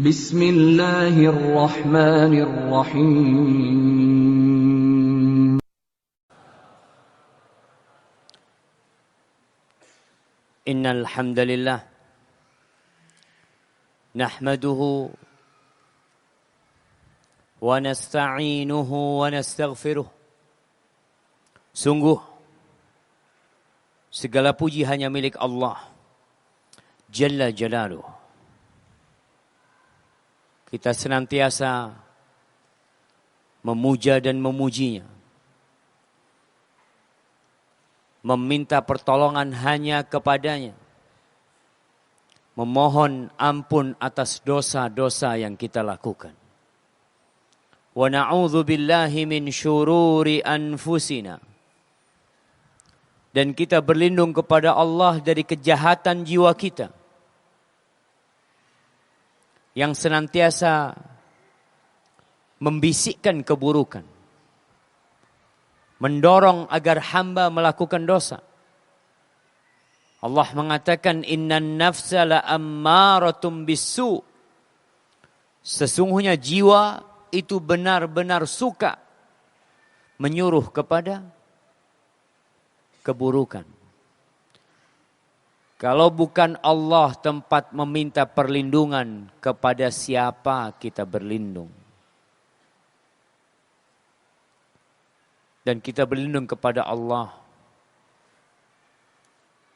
Bismillahirrahmanirrahim. Innal hamdalillah nahmaduhu wa nasta'inuhu wa nastaghfiruh. Sungguh segala puji hanya milik Allah Jalla Jalaluh. Kita senantiasa memuja dan memujinya, meminta pertolongan hanya kepadanya, memohon ampun atas dosa-dosa yang kita lakukan. Wa na'udzu billahi min syururi anfusina. Dan kita berlindung kepada Allah dari kejahatan jiwa kita yang senantiasa membisikkan keburukan, mendorong agar hamba melakukan dosa. Allah mengatakan innan nafsa la ammaratum bisu. Sesungguhnya jiwa itu benar-benar suka menyuruh kepada keburukan. Kalau bukan Allah tempat meminta perlindungan, kepada siapa kita berlindung? Dan kita berlindung kepada Allah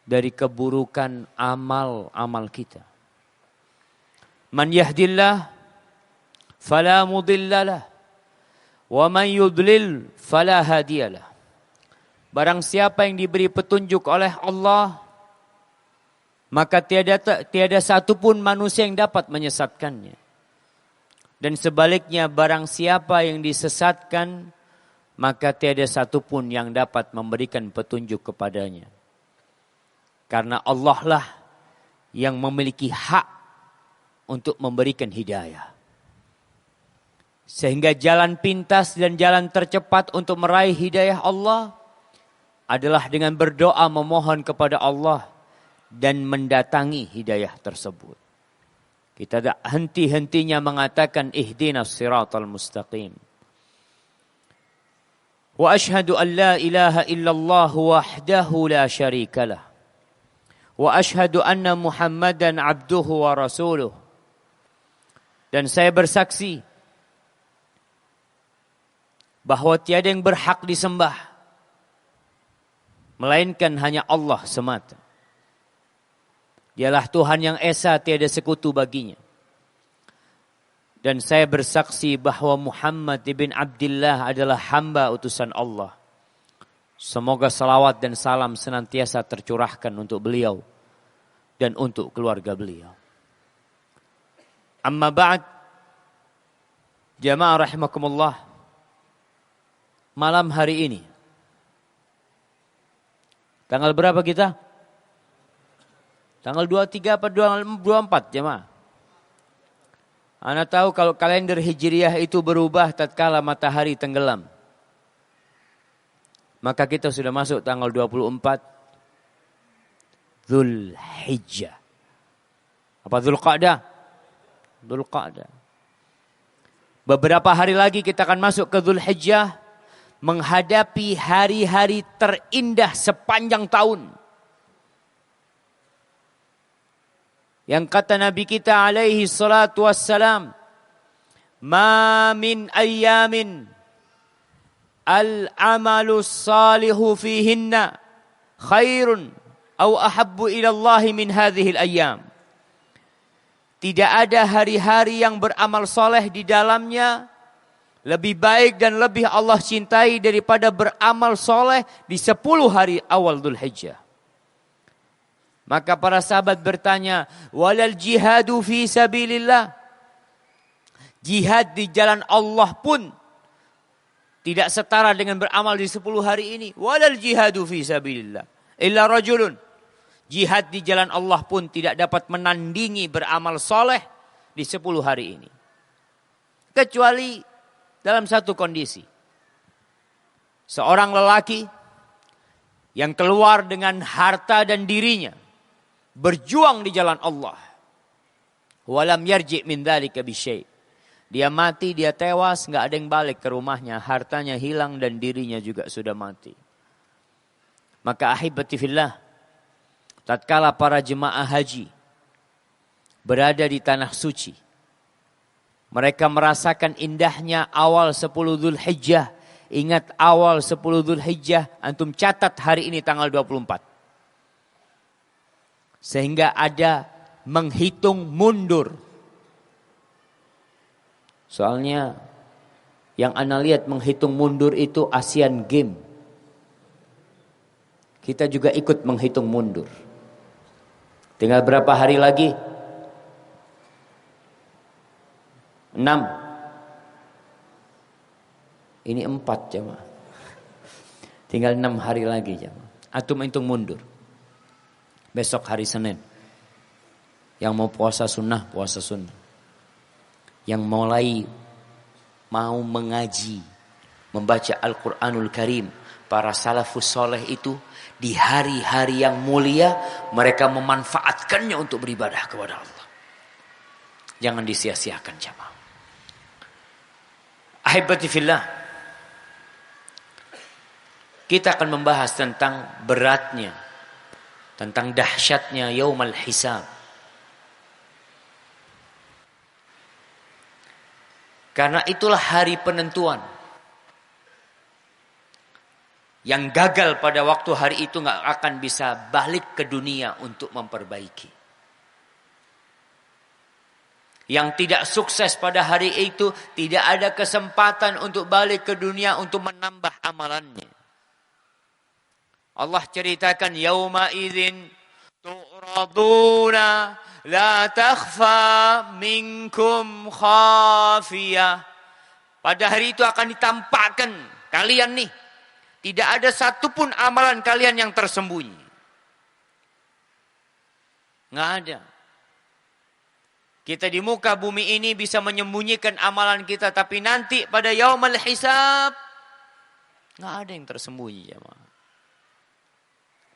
dari keburukan amal-amal kita. Man yahdillah fala mudhillalah wa man yudlil fala hadiyalah. Barang siapa yang diberi petunjuk oleh Allah, maka tiada satupun manusia yang dapat menyesatkannya. Dan sebaliknya barang siapa yang disesatkan, maka tiada satupun yang dapat memberikan petunjuk kepadanya. Karena Allah lah yang memiliki hak untuk memberikan hidayah. Sehingga jalan pintas dan jalan tercepat untuk meraih hidayah Allah adalah dengan berdoa memohon kepada Allah dan mendatangi hidayah tersebut. Kita tak henti-hentinya mengatakan ihdinas siratal mustaqim. Wa ashhadu an la ilaha illallah wahdahu la syarikalah. Wa ashhadu anna Muhammadan abduhu wa rasuluh. Dan saya bersaksi bahwa tiada yang berhak disembah melainkan hanya Allah semata. Dialah Tuhan yang esa, tiada sekutu baginya. Dan saya bersaksi bahwa Muhammad ibn Abdillah adalah hamba utusan Allah. Semoga salawat dan salam senantiasa tercurahkan untuk beliau dan untuk keluarga beliau. Amma ba'd, jamaah rahimakumullah, malam hari ini, tanggal berapa kita? Tanggal 23 apa 24 jemaah? Anda tahu kalau kalender Hijriah itu berubah tatkala matahari tenggelam. Maka kita sudah masuk tanggal 24 Dzulhijjah. Apa Dzulqa'dah? Dzulqa'dah. Beberapa hari lagi kita akan masuk ke Dzulhijjah, menghadapi hari-hari terindah sepanjang tahun. Yang kata Nabi kita alaihi salatu wassalam, ma min ayyamin al-amalu salihu fihinna khairun au ahabbu ila Allah min hadhihi al-ayyam. Tidak ada hari-hari yang beramal soleh di dalamnya lebih baik dan lebih Allah cintai daripada beramal soleh di 10 hari awal Dzulhijjah. Maka para sahabat bertanya, walal jihadu fi sabilillah. Jihad di jalan Allah pun tidak setara dengan beramal di 10 hari ini. Walal jihadu fi sabilillah illa rajulun. Jihad di jalan Allah pun tidak dapat menandingi beramal soleh di 10 hari ini. Kecuali dalam satu kondisi. Seorang lelaki yang keluar dengan harta dan dirinya, berjuang di jalan Allah Walam yarji' min dzalika bisyai'. Dia mati, dia tewas, enggak ada yang balik ke rumahnya, hartanya hilang dan dirinya juga sudah mati. Maka ahibati fillah, tatkala para jemaah haji berada di tanah suci, mereka merasakan indahnya awal 10 Dzulhijjah. Ingat awal 10 Dzulhijjah, antum catat hari ini tanggal 24. Sehingga ada menghitung mundur. Soalnya yang ana lihat menghitung mundur itu Asian Games. Kita juga ikut menghitung mundur. Tinggal berapa hari lagi? 6. Ini 4 jemaah. Tinggal 6 hari lagi jemaah. Antum hitung mundur. Besok hari Senin. Yang mau puasa sunnah, puasa sunnah. Yang mulai mau mengaji, membaca Al-Quranul Karim. Para salafus soleh itu di hari-hari yang mulia mereka memanfaatkannya untuk beribadah kepada Allah. Jangan disia-siakan jemaah. Ahibati fillah. Kita akan membahas tentang beratnya, tentang dahsyatnya Yaumul Hisab. Karena itulah hari penentuan. Yang gagal pada waktu hari itu gak akan bisa balik ke dunia untuk memperbaiki. Yang tidak sukses pada hari itu tidak ada kesempatan untuk balik ke dunia untuk menambah amalannya. Allah ceritakan yauma idzin tu'raduna la takhfa minkum khafiyah. Pada hari itu akan ditampakkan kalian nih, tidak ada satupun amalan kalian yang tersembunyi. Nggak ada. Kita di muka bumi ini bisa menyembunyikan amalan kita, tapi nanti pada yaumul hisab nggak ada yang tersembunyi jemaah.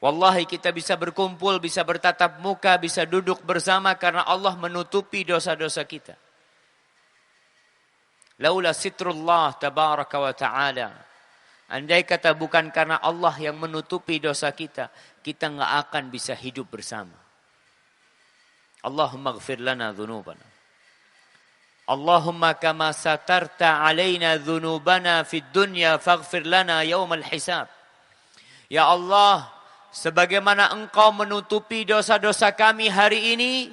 Wallahi kita bisa berkumpul, bisa bertatap muka, bisa duduk bersama karena Allah menutupi dosa-dosa kita. Laula sitrullah tabaraka wa ta'ala. Andai kata bukan karena Allah yang menutupi dosa kita, kita nggak akan bisa hidup bersama. Allahumma ighfir lana dhunubana. Allahumma kama satarta alaina dhunubana fid dunya faghfir lana yaumal hisab. Ya Allah, sebagaimana Engkau menutupi dosa-dosa kami hari ini,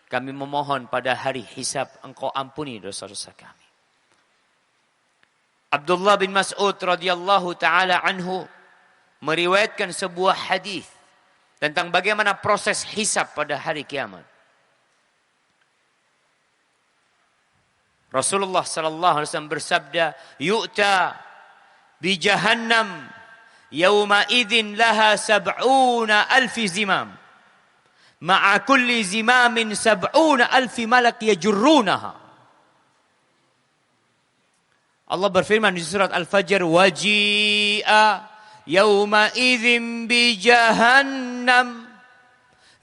kami memohon pada hari hisab Engkau ampuni dosa-dosa kami. Abdullah bin Mas'ud radhiyallahu taala anhu meriwayatkan sebuah hadis tentang bagaimana proses hisab pada hari kiamat. Rasulullah sallallahu alaihi wasallam bersabda, "Yu'ta bi jahannam yauma idzin laha 70,000 zimam. Ma'a kulli zimamin 70,000 malak yajurrunaha." Allah berfirman di surat Al-Fajr, "Waji'a yauma idzin bi jahannam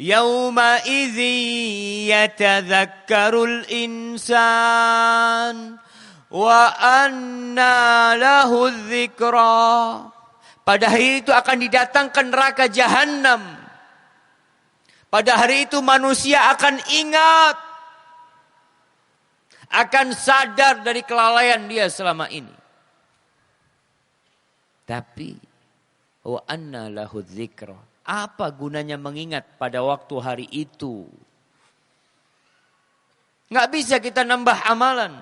yauma idzin yatadzakkarul insan wa anna lahu dzikra." Pada hari itu akan didatangkan neraka jahanam. Pada hari itu manusia akan ingat, akan sadar dari kelalaian dia selama ini. Tapi wa anna lahu dzikra. Apa gunanya mengingat pada waktu hari itu? Nggak bisa kita nambah amalan.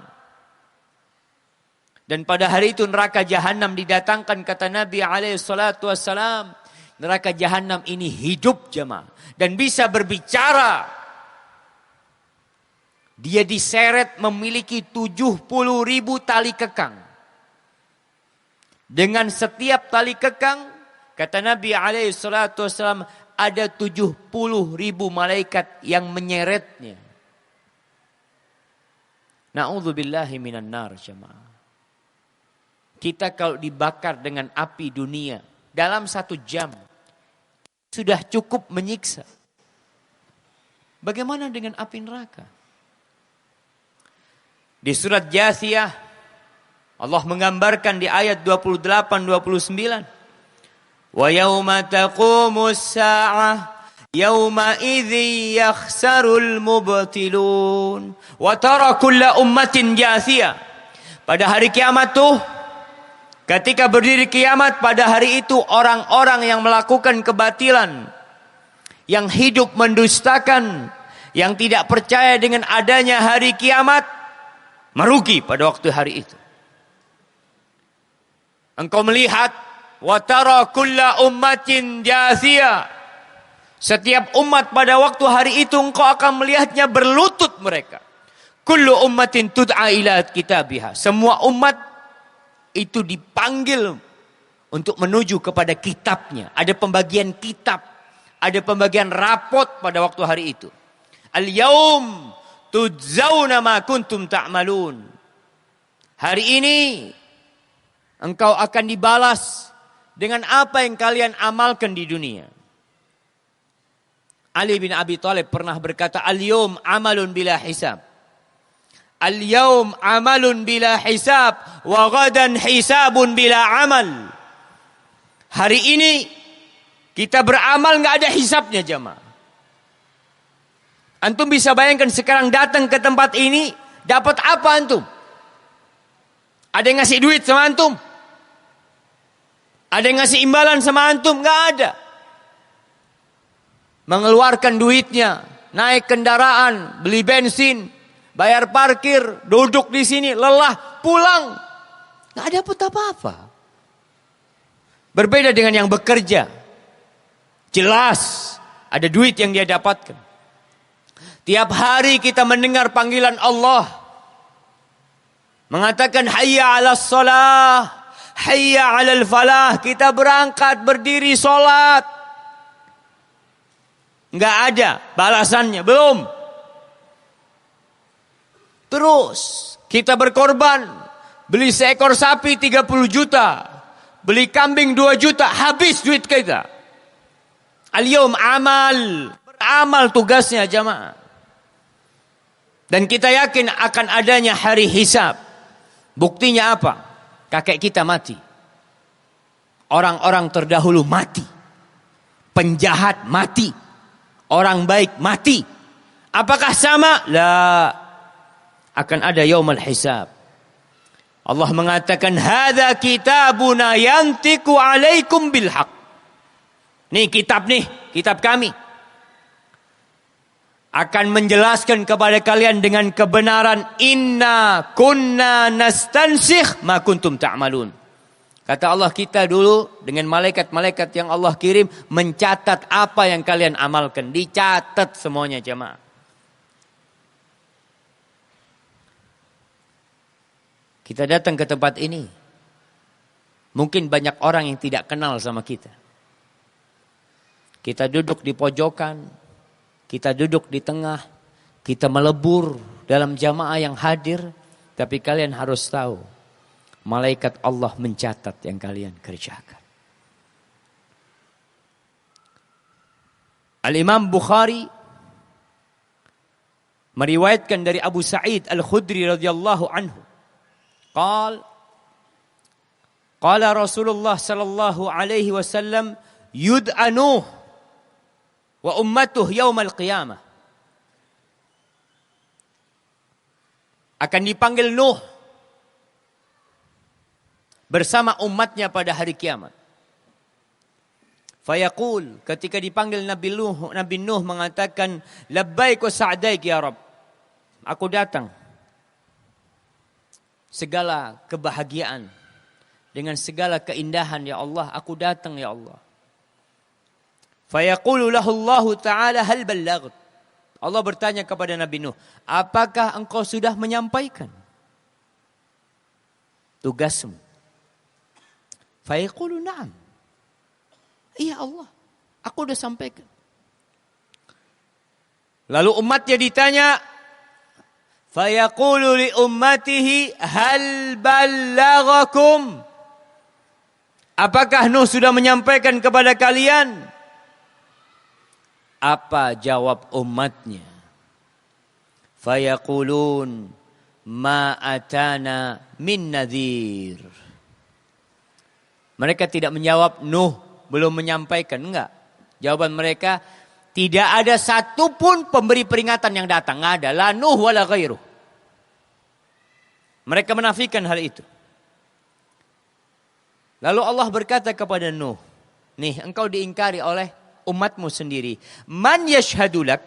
Dan pada hari itu neraka jahanam didatangkan, kata Nabi SAW. Neraka jahanam ini hidup jemaah. Dan bisa berbicara. Dia diseret memiliki 70.000 tali kekang. Dengan setiap tali kekang, kata Nabi SAW, ada 70.000 malaikat yang menyeretnya. Na'udzubillahi minan nar jemaah. Kita kalau dibakar dengan api dunia dalam 1 jam sudah cukup menyiksa. Bagaimana dengan api neraka? Di surat Jathiyah Allah menggambarkan di ayat 28-29. Wa yauma taqumus sa'ah yauma idzi yakhsarul mubtilun wa tara kulla ummatin jathiyah. Pada hari kiamat tuh, ketika berdiri kiamat pada hari itu, orang-orang yang melakukan kebatilan, yang hidup mendustakan, yang tidak percaya dengan adanya hari kiamat, merugi pada waktu hari itu. Engkau melihat wa tara kulla ummatin jathiyah. Setiap umat pada waktu hari itu engkau akan melihatnya berlutut mereka. Kullu ummatin tud'a ila kitabiha. Semua umat itu dipanggil untuk menuju kepada kitabnya. Ada pembagian kitab, ada pembagian rapot pada waktu hari itu. Al-yaum tujzauna ma kuntum ta'malun. Hari ini engkau akan dibalas dengan apa yang kalian amalkan di dunia. Ali bin Abi Thalib pernah berkata, al-yawm amalun bila hisab. Al-yawm amalun bila hisab wa ghadan hisabun bila amal. Hari ini kita beramal enggak ada hisabnya jemaah. Antum bisa bayangkan sekarang datang ke tempat ini, dapat apa antum? Ada yang ngasih duit sama antum? Ada yang ngasih imbalan sama antum? Enggak ada. Mengeluarkan duitnya, naik kendaraan, beli bensin, bayar parkir, duduk di sini, lelah, pulang. Nggak dapat apa-apa. Berbeda dengan yang bekerja. Jelas ada duit yang dia dapatkan. Tiap hari kita mendengar panggilan Allah. Mengatakan hayya 'alas shalah, hayya 'alal falah. Kita berangkat berdiri salat. Enggak ada balasannya, belum. Terus kita berkorban, beli seekor sapi 30 juta, beli kambing 2 juta, habis duit kita. Al-yawm amal, beramal tugasnya jamaah. Dan kita yakin akan adanya hari hisab. Buktinya apa? Kakek kita mati. Orang-orang terdahulu mati. Penjahat mati. Orang baik mati. Apakah sama? La. Akan ada yaumul hisab. Allah mengatakan, hadza kitabuna yantiqu alaikum bil haq. Nih kitab kami. Akan menjelaskan kepada kalian dengan kebenaran. Inna kunna nastansikh ma kuntum ta'malun. Kata Allah, kita dulu dengan malaikat-malaikat yang Allah kirim mencatat apa yang kalian amalkan. Dicatat semuanya jemaah. Kita datang ke tempat ini. Mungkin banyak orang yang tidak kenal sama kita. Kita duduk di pojokan. Kita duduk di tengah. Kita melebur dalam jamaah yang hadir. Tapi kalian harus tahu. Malaikat Allah mencatat yang kalian kerjakan. Al-Imam Bukhari meriwayatkan dari Abu Sa'id Al-Khudri radhiyallahu anhu. Qala Rasulullah sallallahu alaihi wasallam yud'a Nuh wa ummatuh yaumal qiyamah. Akan dipanggil Nuh bersama umatnya pada hari kiamat. Fayaqul, ketika dipanggil Nabi Nuh mengatakan, labbaik wa sa'daik ya Rabb. Aku datang. Segala kebahagiaan, dengan segala keindahan ya Allah, aku datang ya Allah. Fayaqulu lahu Allah Ta'ala hal ballaght. Allah bertanya kepada Nabi Nuh, apakah engkau sudah menyampaikan tugasmu? Fayaqulu na'am. Iya Allah, aku sudah sampaikan. Lalu umatnya ditanya, fayaqulu li ummatihi hal ballaghakum? Apakah Nuh sudah menyampaikan kepada kalian? Apa jawab umatnya? Fayaqulun ma atana min nadhir. Mereka tidak menjawab Nuh belum menyampaikan, enggak. Jawaban mereka, tidak ada satupun pemberi peringatan yang datang, enggak ada, la Nuh wala ghairuh. Mereka menafikan hal itu. Lalu Allah berkata kepada Nuh, nih engkau diingkari oleh umatmu sendiri. Man yashhadulak,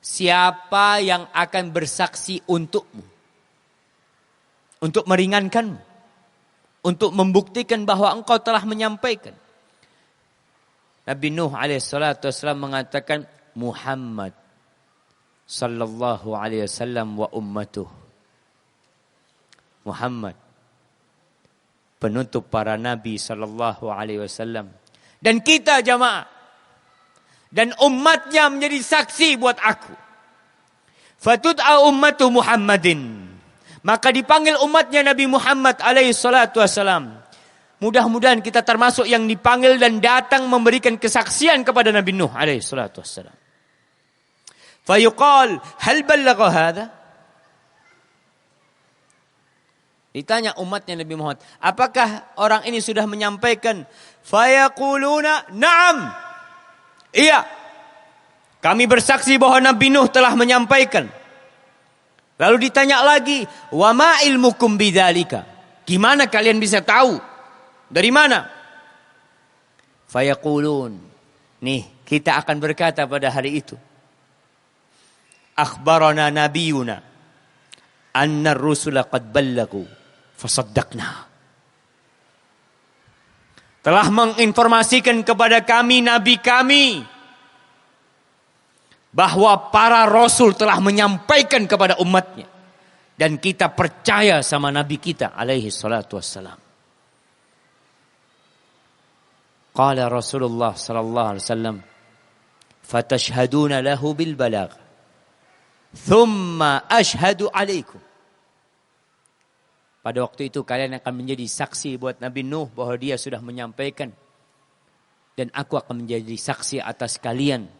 siapa yang akan bersaksi untukmu? Untuk meringankanmu. Untuk membuktikan bahwa engkau telah menyampaikan. Nabi Nuh alaihissalatu wassalam mengatakan, Muhammad sallallahu alaihi wasallam wa ummatuh. Muhammad, penutup para nabi sallallahu alaihi wasallam. Dan kita jamaah. Dan umatnya menjadi saksi buat aku. Fatud'a ummatu Muhammadin. Maka dipanggil umatnya Nabi Muhammad alaihi salatu wassalam. Mudah-mudahan kita termasuk yang dipanggil dan datang memberikan kesaksian kepada Nabi Nuh alaihi salatu wassalam. Fayuqal, hal ballagha hadha? Ditanya umatnya Nabi Muhammad, apakah orang ini sudah menyampaikan? Fayaquluna, na'am. Iya. Kami bersaksi bahwa Nabi Nuh telah menyampaikan. Lalu ditanya lagi, wa ma ilmukum bidzalika? Gimana kalian bisa tahu? Dari mana? Fayaqulun. Nih, kita akan berkata pada hari itu. Akhbarana nabiyuna anna ar-rusula qad ballagu fasaddaqna. Telah menginformasikan kepada kami nabi kami bahwa para rasul telah menyampaikan kepada umatnya dan kita percaya sama nabi kita alaihi salatu wassalam. Qala Rasulullah sallallahu alaihi wasallam, fatashhaduna lahu bil balagh thumma ashhadu alaikum. Pada waktu itu kalian akan menjadi saksi buat Nabi Nuh bahwa dia sudah menyampaikan. Dan aku akan menjadi saksi atas kalian.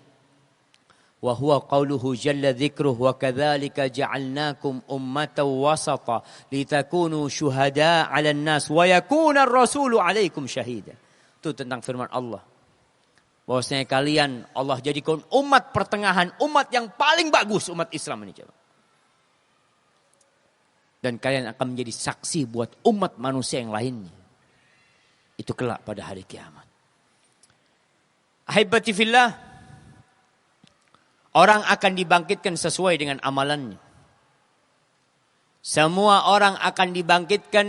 Wa huwa qauluhu jalla dzikruh wa kadzalika ja'alnakum ummatan wasata litakunu syuhada 'alan nas wa yakuna ar-rasulu 'alaikum syahida. Itu tentang firman Allah. Bahwasanya kalian Allah jadikan umat pertengahan, umat yang paling bagus, umat Islam ini coba. Dan kalian akan menjadi saksi buat umat manusia yang lainnya. Itu kelak pada hari kiamat. Ahibati fillah, orang akan dibangkitkan sesuai dengan amalannya. Semua orang akan dibangkitkan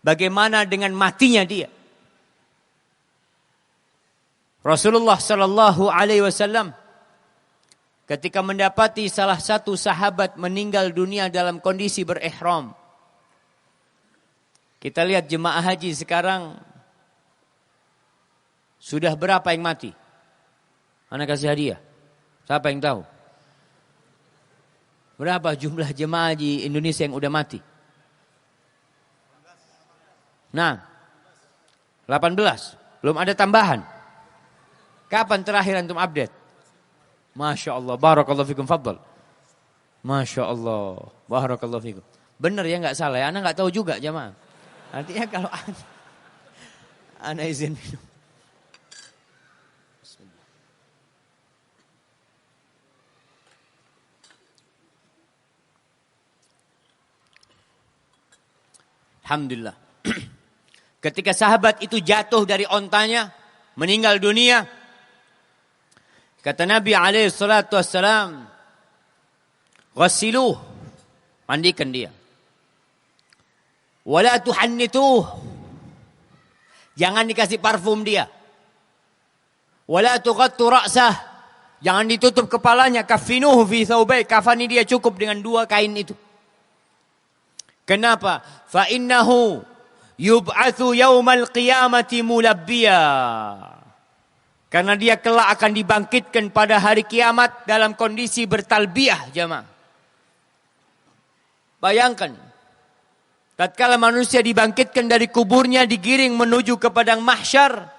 bagaimana dengan matinya dia. Rasulullah sallallahu alaihi wasallam ketika mendapati salah satu sahabat meninggal dunia dalam kondisi berihram. Kita lihat jemaah haji sekarang sudah berapa yang mati? Ana kasih hadiah. Siapa yang tahu? Berapa jumlah jemaah haji Indonesia yang udah mati? Nah, 18. Belum ada tambahan. Kapan terakhir antum update? Masya Allah, barakallahu fikum, fadl. Masya Allah, barakallahu fikum. Benar ya, nggak salah ya, ana nggak tahu juga jemaah. Artinya kalau ana izin minum. Alhamdulillah. Ketika sahabat itu jatuh dari ontanya, meninggal dunia, kata Nabi alaihi salatu wassalam, ghassiluh, mandikan dia. Wala tuhannituh, jangan dikasih parfum dia. Wala tughattu ra'sah, jangan ditutup kepalanya. Kafinuhu fi thawbai, kafani dia cukup dengan 2 kain itu. Kenapa? Fa innahu yub'atsu yaumal qiyamati mulabbiya. Karena dia kelak akan dibangkitkan pada hari kiamat dalam kondisi bertalbiyah jemaah. Bayangkan. Tatkala manusia dibangkitkan dari kuburnya, digiring menuju ke padang mahsyar.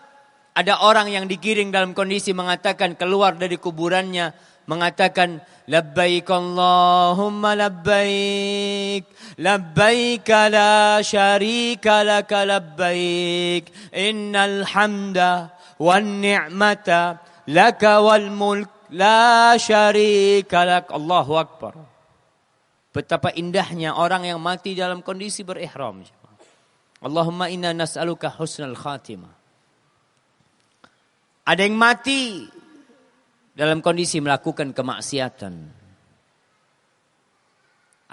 Ada orang yang digiring dalam kondisi mengatakan keluar dari kuburannya. mengatakan labbaik Allahumma labbaik labbaik la syarika laka labbaik innal hamda wan ni'mata laka wal mulk la syarika lak. Allahu akbar. Betapa indahnya orang yang mati dalam kondisi berihram. Allahumma inna nas'aluka husnal khatimah. Ada yang mati dalam kondisi melakukan kemaksiatan.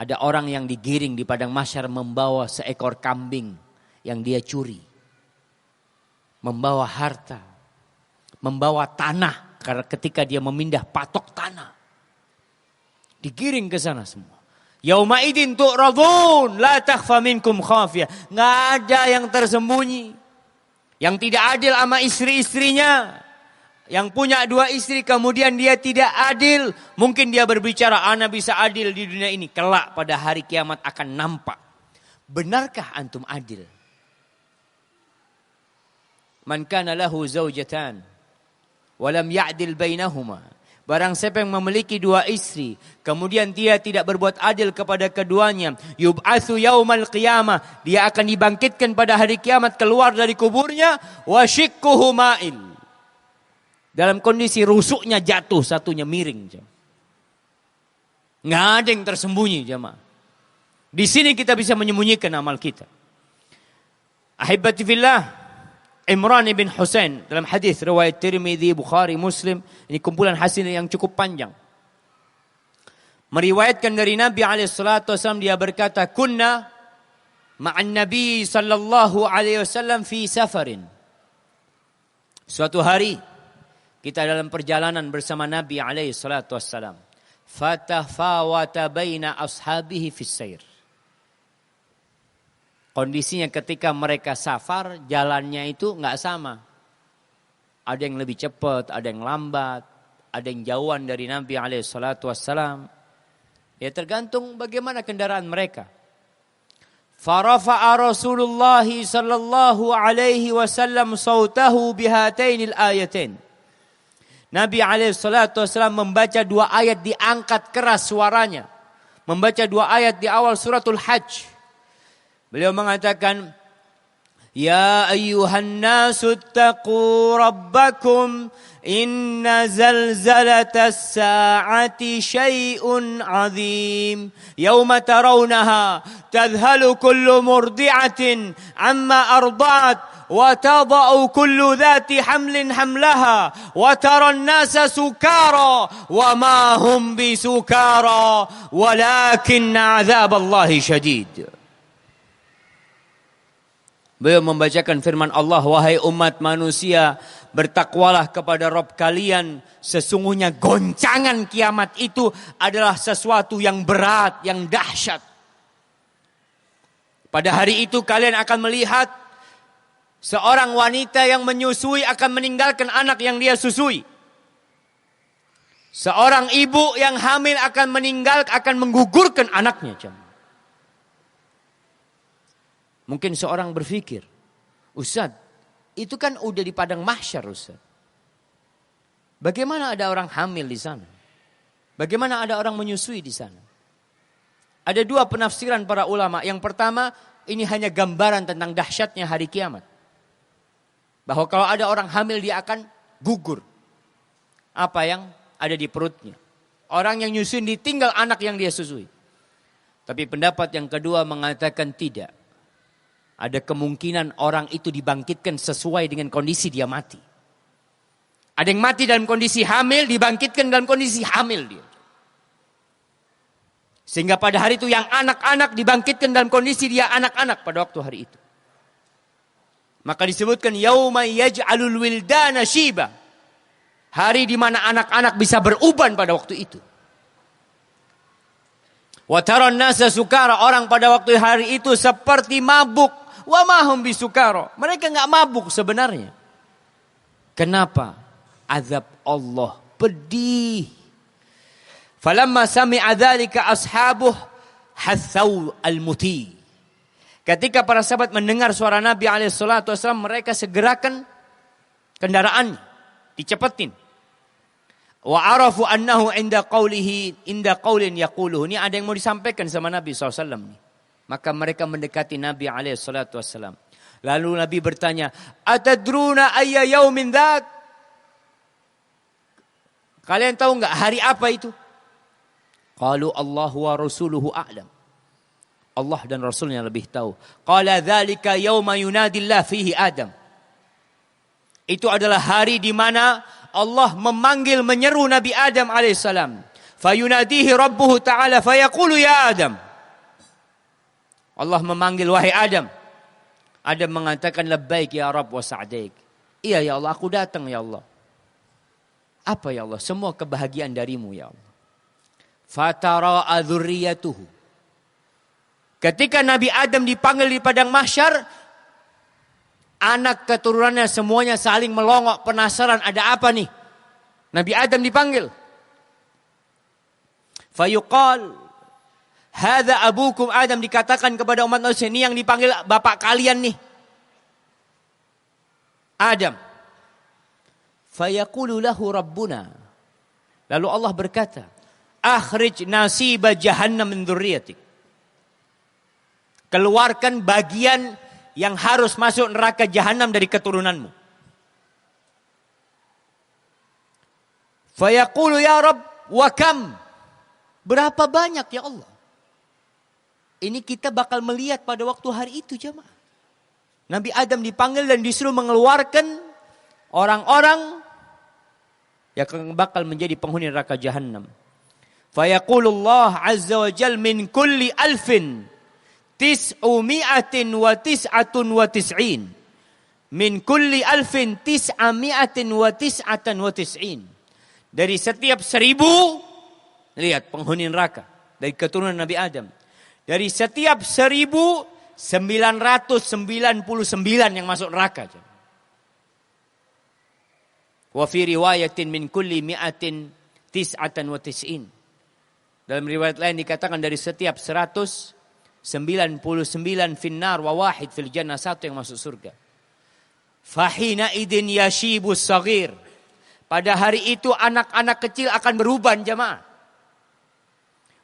Ada orang yang digiring di padang mahsyar membawa seekor kambing yang dia curi. Membawa harta. Membawa tanah karena ketika dia memindah patok tanah. Digiring ke sana semua. Yauma idin tu'radun la takhfa minkum khafiyah. Enggak ada yang tersembunyi. Yang tidak adil sama istri-istrinya. Yang punya 2 istri kemudian dia tidak adil. Mungkin dia berbicara ana bisa adil di dunia ini. Kelak pada hari kiamat akan nampak. Benarkah antum adil? Man kana lahu zaujatan. Walam ya'dil bainahuma. Barang siapa yang memiliki 2 istri. Kemudian dia tidak berbuat adil kepada keduanya. Yub'atsu yaumal qiyamah. Dia akan dibangkitkan pada hari kiamat keluar dari kuburnya. Wa shikkuhu ma'il. Dalam kondisi rusuknya jatuh, satunya miring. Nggak ada yang tersembunyi jemaah. Di sini kita bisa menyembunyikan amal kita. Ahibati fillah, Imran bin Husain dalam hadis riwayat Tirmidzi, Bukhari, Muslim, ini kumpulan hasil yang cukup panjang. Meriwayatkan dari Nabi SAW, dia berkata, kunna ma'an Nabi sallallahu alaihi wasallam fi safarin. Suatu hari kita dalam perjalanan bersama Nabi alaihi salatu wassalam. Fatafawata baina ashabihi fis sair. Kondisinya ketika mereka safar, jalannya itu enggak sama. Ada yang lebih cepat, ada yang lambat, ada yang jauhan dari Nabi alaihi salatu wassalam. Ya tergantung bagaimana kendaraan mereka. Farafa'a Rasulullah sallallahu alaihi wasallam sautahu bihatainil ayatain. Nabi SAW membaca 2 ayat diangkat keras suaranya. Membaca 2 ayat di awal suratul Hajj. Beliau mengatakan, Ya ayyuhan nasu taqu rabbakum inna zalzalatas sa'ati syai'un azim. Yawma tarawnaha tadhalu kullu murdi'atin amma arda'at. وَتَضَعُ كُلُّ ذَاتِ حَمْلٍ حَمْلَهَا وَتَرَى النَّاسَ سُكَارَى وَمَا هُمْ بِسُكَارَى وَلَكِنَّ عَذَابَ اللَّهِ شَدِيدٌ. Beliau membacakan firman Allah, wahai umat manusia, bertakwalah kepada Rabb kalian. Sesungguhnya goncangan kiamat itu adalah sesuatu yang berat, yang dahsyat. Pada hari itu kalian akan melihat seorang wanita yang menyusui akan meninggalkan anak yang dia susui. Seorang ibu yang hamil akan menggugurkan anaknya. Mungkin seorang berpikir, Ustaz, itu kan udah di padang mahsyar Ustaz. Bagaimana ada orang hamil di sana? Bagaimana ada orang menyusui di sana? Ada 2 penafsiran para ulama. Yang pertama, ini hanya gambaran tentang dahsyatnya hari kiamat. Bahwa kalau ada orang hamil dia akan gugur. Apa yang ada di perutnya. Orang yang nyusuin ditinggal anak yang dia susui. Tapi pendapat yang kedua mengatakan tidak. Ada kemungkinan orang itu dibangkitkan sesuai dengan kondisi dia mati. Ada yang mati dalam kondisi hamil, dibangkitkan dalam kondisi hamil dia. Sehingga pada hari itu yang anak-anak dibangkitkan dalam kondisi dia anak-anak pada waktu hari itu. Maka disebutkan yauma yaj'alul wildana shiba. Hari di mana anak-anak bisa beruban pada waktu itu. Wa taran nasa sukara, orang pada waktu hari itu seperti mabuk. Wa ma hum bisukara. Mereka enggak mabuk sebenarnya. Kenapa? Azab Allah pedih. Falamma sami'a dzalika ashabuh hatsau al-muti. Ketika para sahabat mendengar suara Nabi SAW, mereka segerakan kendaraan, dicepetin. Wa arafu annahu inda qaulin yaquluhu. Ini ada yang mau disampaikan sama Nabi SAW nih. Maka mereka mendekati Nabi SAW. Lalu Nabi bertanya, atadruna ayya yaumin dzak? Kalian tahu enggak hari apa itu? Qalu Allah wa rasuluhu a'lam. Allah dan Rasulnya lebih tahu. Qala dzalika yauma yunadillah fihi Adam. Itu adalah hari di mana Allah memanggil menyeru Nabi Adam alaihissalam. Fayunadihi rabbuhu ta'ala fayaqulu ya Adam. Allah memanggil wahai Adam. Adam mengatakan labbaik ya Rabb wa sa'daik. Iya ya Allah, aku datang ya Allah. Apa ya Allah? Semua kebahagiaan darimu ya Allah. Fatara'a dzurriyyatuhu. Ketika Nabi Adam dipanggil di padang mahsyar, anak keturunannya semuanya saling melongok penasaran ada apa nih. Nabi Adam dipanggil. Fayuqal hadza abukum Adam, dikatakan kepada umat manusia, ini yang dipanggil bapak kalian nih. Adam. Fayaqulu lahu rabbuna. Lalu Allah berkata, akhrij nasiba jahannam min dzurriyyatik. Keluarkan bagian yang harus masuk neraka jahanam dari keturunanmu. Fayaqulu ya Rabb wa kam? Berapa banyak ya Allah? Ini kita bakal melihat pada waktu hari itu jamaah. Nabi Adam dipanggil dan disuruh mengeluarkan orang-orang yang bakal menjadi penghuni neraka jahanam. Fayaqulullah azza wa jal min kulli alfin tis'umi'atin wa tis'atun wa tis'in. Min kulli alfin tis'ami'atin wa tis'atan wa tis'in. Dari setiap 1000, lihat penghuni neraka dari keturunan Nabi Adam. Dari setiap 1999 yang masuk neraka. Wa fi riwayatin min kulli mi'atin tis'atan wa tis'in. Dalam riwayat lain dikatakan dari setiap 199 finnar wa wahid fil jannah, satu yang masuk surga. Fahina idin yashibus saghir. Pada hari itu anak-anak kecil akan beruban jemaah.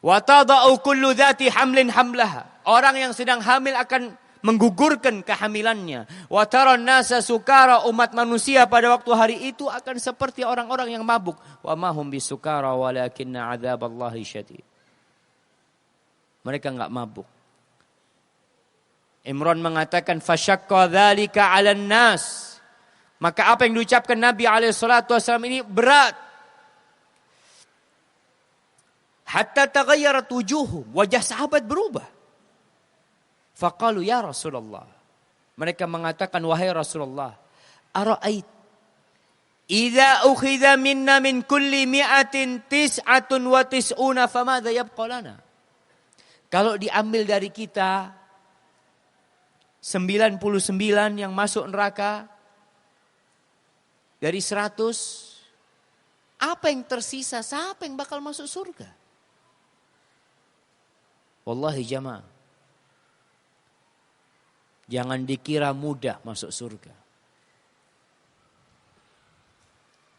Wa tada'u kullu dhati hamlin hamlaha. Orang yang sedang hamil akan menggugurkan kehamilannya. Wa taran nasa sukara, umat manusia pada waktu hari itu akan seperti orang-orang yang mabuk. Wa ma hum bisukara walakinna adzaballahi syadid. Mereka enggak mabuk. Imran mengatakan fasyaqqa dzalika 'alan nas. Maka apa yang diucapkan Nabi SAW ini berat. Hatta taghayyarat wujuhum, wajah sahabat berubah. Faqalu ya Rasulullah. Mereka mengatakan wahai Rasulullah, ara'ait idza ukhidha minna min kulli mi'atin tis'atun wa tis'una famadza yabqa lana? Kalau diambil dari kita 99 yang masuk neraka dari 100, apa yang tersisa? Siapa yang bakal masuk surga? Wallahi jamaah, jangan dikira mudah masuk surga.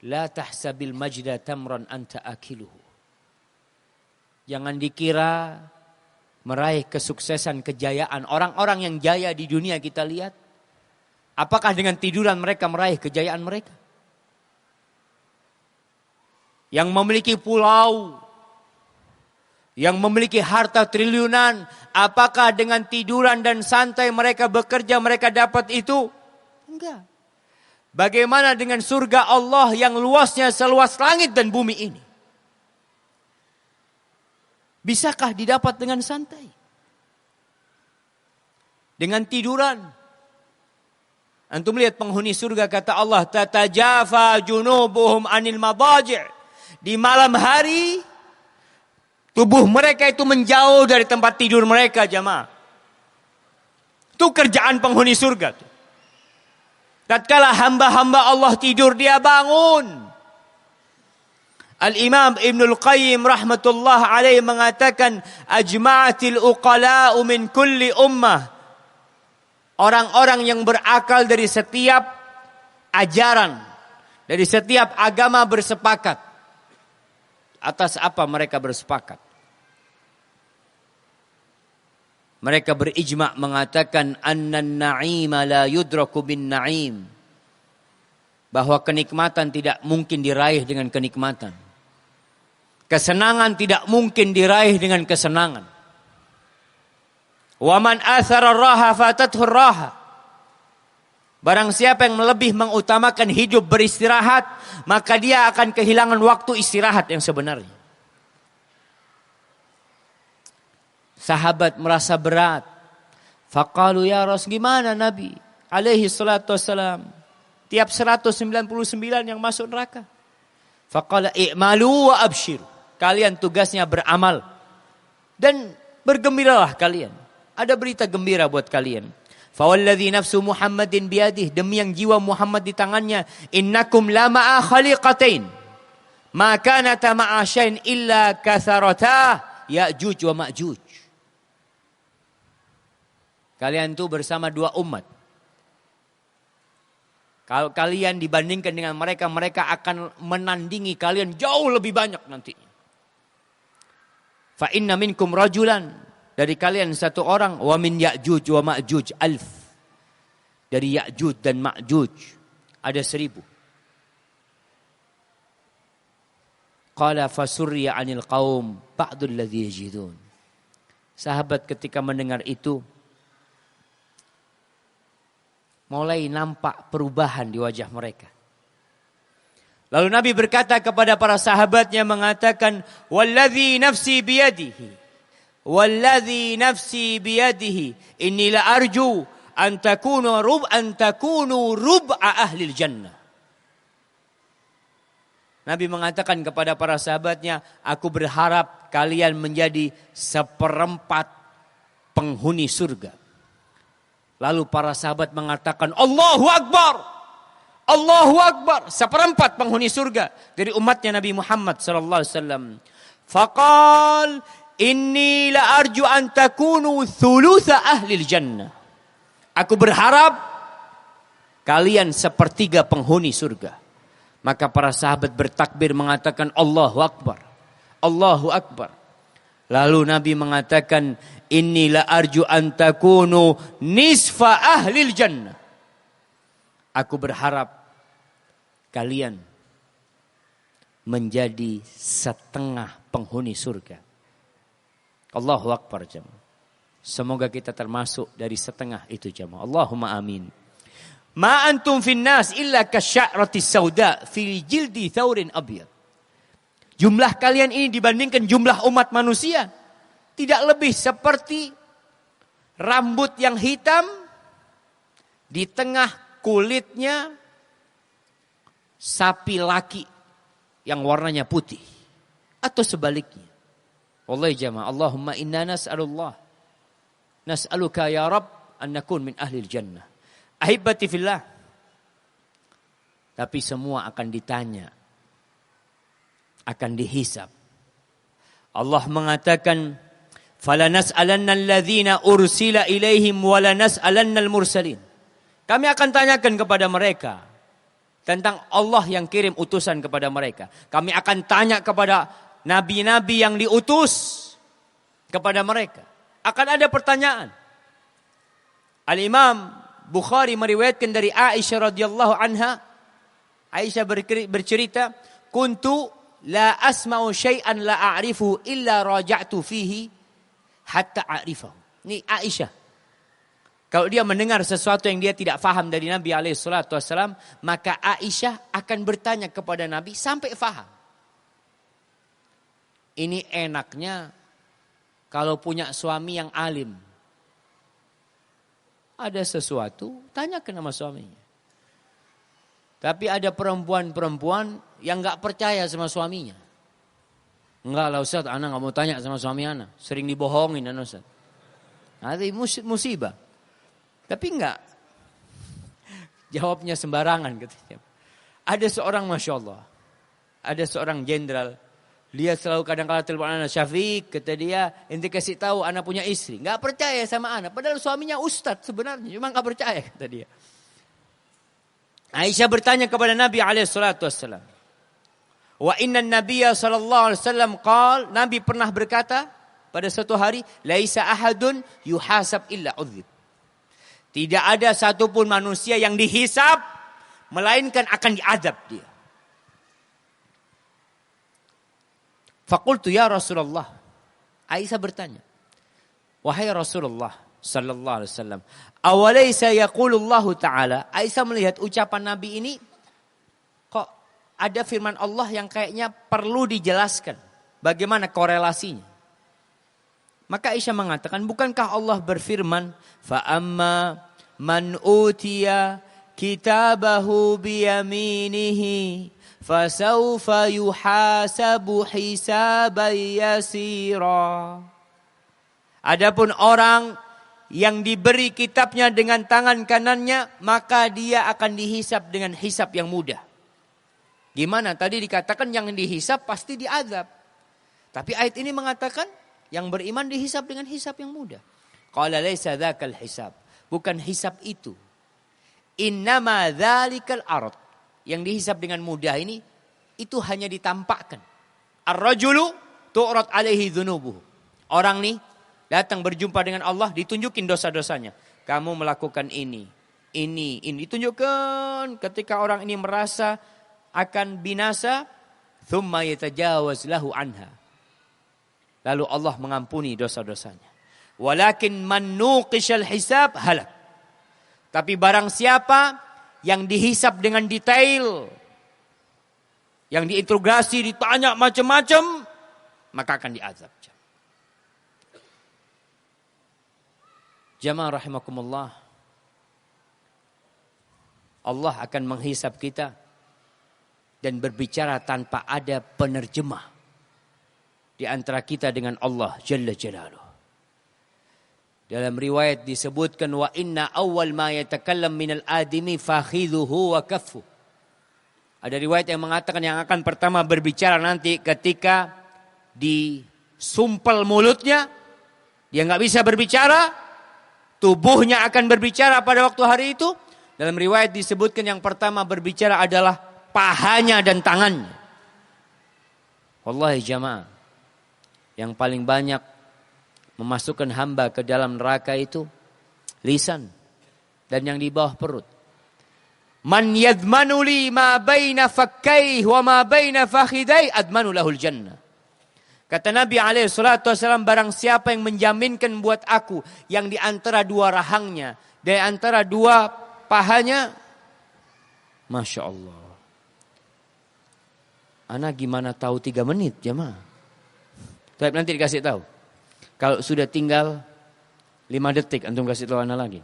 La tahsabil majda tamran anta akiluhu. Jangan dikira meraih kesuksesan, kejayaan. Orang-orang yang jaya di dunia kita lihat, apakah dengan tiduran mereka meraih kejayaan mereka? Yang memiliki pulau, yang memiliki harta triliunan, apakah dengan tiduran dan santai mereka bekerja mereka dapat itu? Enggak. Bagaimana dengan surga Allah yang luasnya seluas langit dan bumi ini? Bisakah didapat dengan santai? Dengan tiduran? Antum lihat penghuni surga, kata Allah, tatajafa junubuhum anil madaji'. Di malam hari tubuh mereka itu menjauh dari tempat tidur mereka jamaah. Itu kerjaan penghuni surga. Tatkala hamba-hamba Allah tidur, dia bangun. Al-Imam Ibnul Qayyim rahmatullah alaih mengatakan, ajma'atil uqala'u min kulli ummah. Orang-orang yang berakal dari setiap ajaran, dari setiap agama bersepakat. Atas apa mereka bersepakat? Mereka berijma' mengatakan annan na'ima la yudraku bin na'im. Bahwa kenikmatan tidak mungkin diraih dengan kenikmatan. Kesenangan tidak mungkin diraih dengan kesenangan. Wa man athara raha fatathu raha. Barang siapa yang lebih mengutamakan hidup beristirahat, maka dia akan kehilangan waktu istirahat yang sebenarnya. Sahabat merasa berat. Faqalu ya Rasul, gimana Nabi alaihi salatu wassalam? Tiap 199 yang masuk neraka. Faqala i'malu wa abshir. Kalian tugasnya beramal. Dan bergembiralah kalian. Ada berita gembira buat kalian. Fawalladzi nafsu Muhammadin biyadih. Demi yang jiwa Muhammad di tangannya. Innakum lama'a khaliqatain. Ma kanata ma'a syain illa katharata Ya'juj wa Ma'juj. Kalian itu bersama dua umat. Kalau kalian dibandingkan dengan mereka, mereka akan menandingi kalian jauh lebih banyak nanti. Fa inna minkum rajulan, dari kalian satu orang, wa min Ya'juj wa Ma'juj alf. Dari Ya'juj dan Ma'juj ada 1000. Qala fasurriya 'anil qaum ba'dul ladzi yajidun. Sahabat ketika mendengar itu mulai nampak perubahan di wajah mereka. Lalu Nabi berkata kepada para sahabatnya mengatakan, "Walladzi nafsi biyadihi, walladzi nafsi biyadihi, inni la arju an takunu rub'a ahli jannah." Nabi mengatakan kepada para sahabatnya, aku berharap kalian menjadi 1/4 penghuni surga. Lalu para sahabat mengatakan, Allahu Akbar. Allahu Akbar. 1/4 penghuni surga dari umatnya Nabi Muhammad SAW. Faqal, inni la arju an takunu thulutha ahli jannah. Aku berharap kalian 1/3 penghuni surga. Maka para sahabat bertakbir mengatakan Allahu Akbar. Allahu Akbar. Lalu Nabi mengatakan, inni la arju an takunu nisfa ahlil jannah. Aku berharap kalian menjadi 1/2 penghuni surga. Allahu Akbar jemaah. Semoga kita termasuk dari 1/2 itu jemaah. Allahumma amin. Ma antum fin nas illa kasya'rati sauda fi jildi thawrin abyad. Jumlah kalian ini dibandingkan jumlah umat manusia tidak lebih seperti rambut yang hitam di tengah kulitnya sapi laki yang warnanya putih. Atau sebaliknya. Wallahi jamaah, Allahumma inna nas'alullah. Nas'aluka ya Rabb an nakun min ahlil jannah. Ahibati fillah. Tapi semua akan ditanya. Akan dihisab. Allah mengatakan, "Falanas'alanna alladzina ursila ilaihim wa lanas'alanna al-mursalin." Kami akan tanyakan kepada mereka tentang Allah yang kirim utusan kepada mereka. Kami akan tanya kepada nabi-nabi yang diutus kepada mereka. Akan ada pertanyaan. Al-Imam Bukhari meriwayatkan dari Aisyah radhiyallahu anha. Aisyah bercerita, "Kuntu la asma'u syai'an la a'rifu illa raja'tu fihi hatta a'rifahu." Ini Aisyah. Kalau dia mendengar sesuatu yang dia tidak faham dari Nabi SAW, maka Aisyah akan bertanya kepada Nabi sampai faham. Ini enaknya kalau punya suami yang alim. Ada sesuatu, tanyakan sama suaminya. Tapi ada perempuan-perempuan yang gak percaya sama suaminya. Enggak lah Ustaz, anak gak mau tanya sama suami anak. Sering dibohongin anak Ustaz. Nah, itu musibah. Tapi enggak. Jawabnya sembarangan katanya. Ada seorang Masya Allah. Ada seorang jenderal. Dia selalu kadang-kadang telepon anak, Syafiq, kata dia, ente kasih tahu anak punya istri. Enggak percaya sama anak. Padahal suaminya ustadz sebenarnya. Cuma enggak percaya kata dia. Aisyah bertanya kepada Nabi SAW. Wa inna nabiyya sallallahu alaihi wasallam qala, Nabi pernah berkata pada suatu hari, laisa ahadun yuhasab illa udzib. Tidak ada satupun manusia yang dihisab melainkan akan diazab dia. Faqultu ya Rasulullah. Aisyah bertanya, wahai Rasulullah sallallahu alaihi wasallam, awalaysa yaqulullahu ta'ala. Aisyah melihat ucapan Nabi ini kok ada firman Allah yang kayaknya perlu dijelaskan. Bagaimana korelasinya? Maka Aisyah mengatakan, bukankah Allah berfirman, fa amma man utiya kitabahu biyaminihi fasawfa yuhasabu hisaban yasira. Adapun orang yang diberi kitabnya dengan tangan kanannya, maka dia akan dihisab dengan hisab yang mudah. Gimana? Tadi dikatakan yang dihisab pasti diazab. Tapi ayat ini mengatakan yang beriman dihisab dengan hisab yang mudah. Qala laisa dzakal hisab. Bukan hisab itu. Innama dzalikal ard. Yang dihisab dengan mudah ini, itu hanya ditampakkan. Ar-rajulu tu'rad alaihi dzunubuhu. Orang nih datang berjumpa dengan Allah, ditunjukin dosa-dosanya. Kamu melakukan ini. Ditunjukkan ketika orang ini merasa akan binasa, thumma yatajawaz lahu anha. Lalu Allah mengampuni dosa-dosanya. Walakin man nuqishal hisab halak. Tapi barang siapa yang dihisab dengan detail, yang diinterogasi, ditanya macam-macam, maka akan diazab. Jamaah rahimakumullah. Allah akan menghisab kita dan berbicara tanpa ada penerjemah di antara kita dengan Allah Jalla Jalaluh. Dalam riwayat disebutkan, wa inna awwal ma yatakallam minal adimi fakhidhuhu wa kaffu. Ada riwayat yang mengatakan yang akan pertama berbicara nanti ketika disumpel mulutnya, dia nggak bisa berbicara, tubuhnya akan berbicara pada waktu hari itu. Dalam riwayat disebutkan yang pertama berbicara adalah pahanya dan tangannya. Wallahi jamaah, yang paling banyak memasukkan hamba ke dalam neraka itu lisan dan yang di bawah perut. Man yadmanu li ma baina fakkaihi wa ma baina fakhidai admanu lahul jannah. Kata Nabi alaihi salatu wasallam, barang siapa yang menjaminkan buat aku yang di antara dua rahangnya, di antara dua pahanya, Masya Allah. Ana gimana tahu 3 menit jemaah? Tapi nanti dikasih tahu. Kalau sudah tinggal 5 detik, antum kasih tahu ana lagi.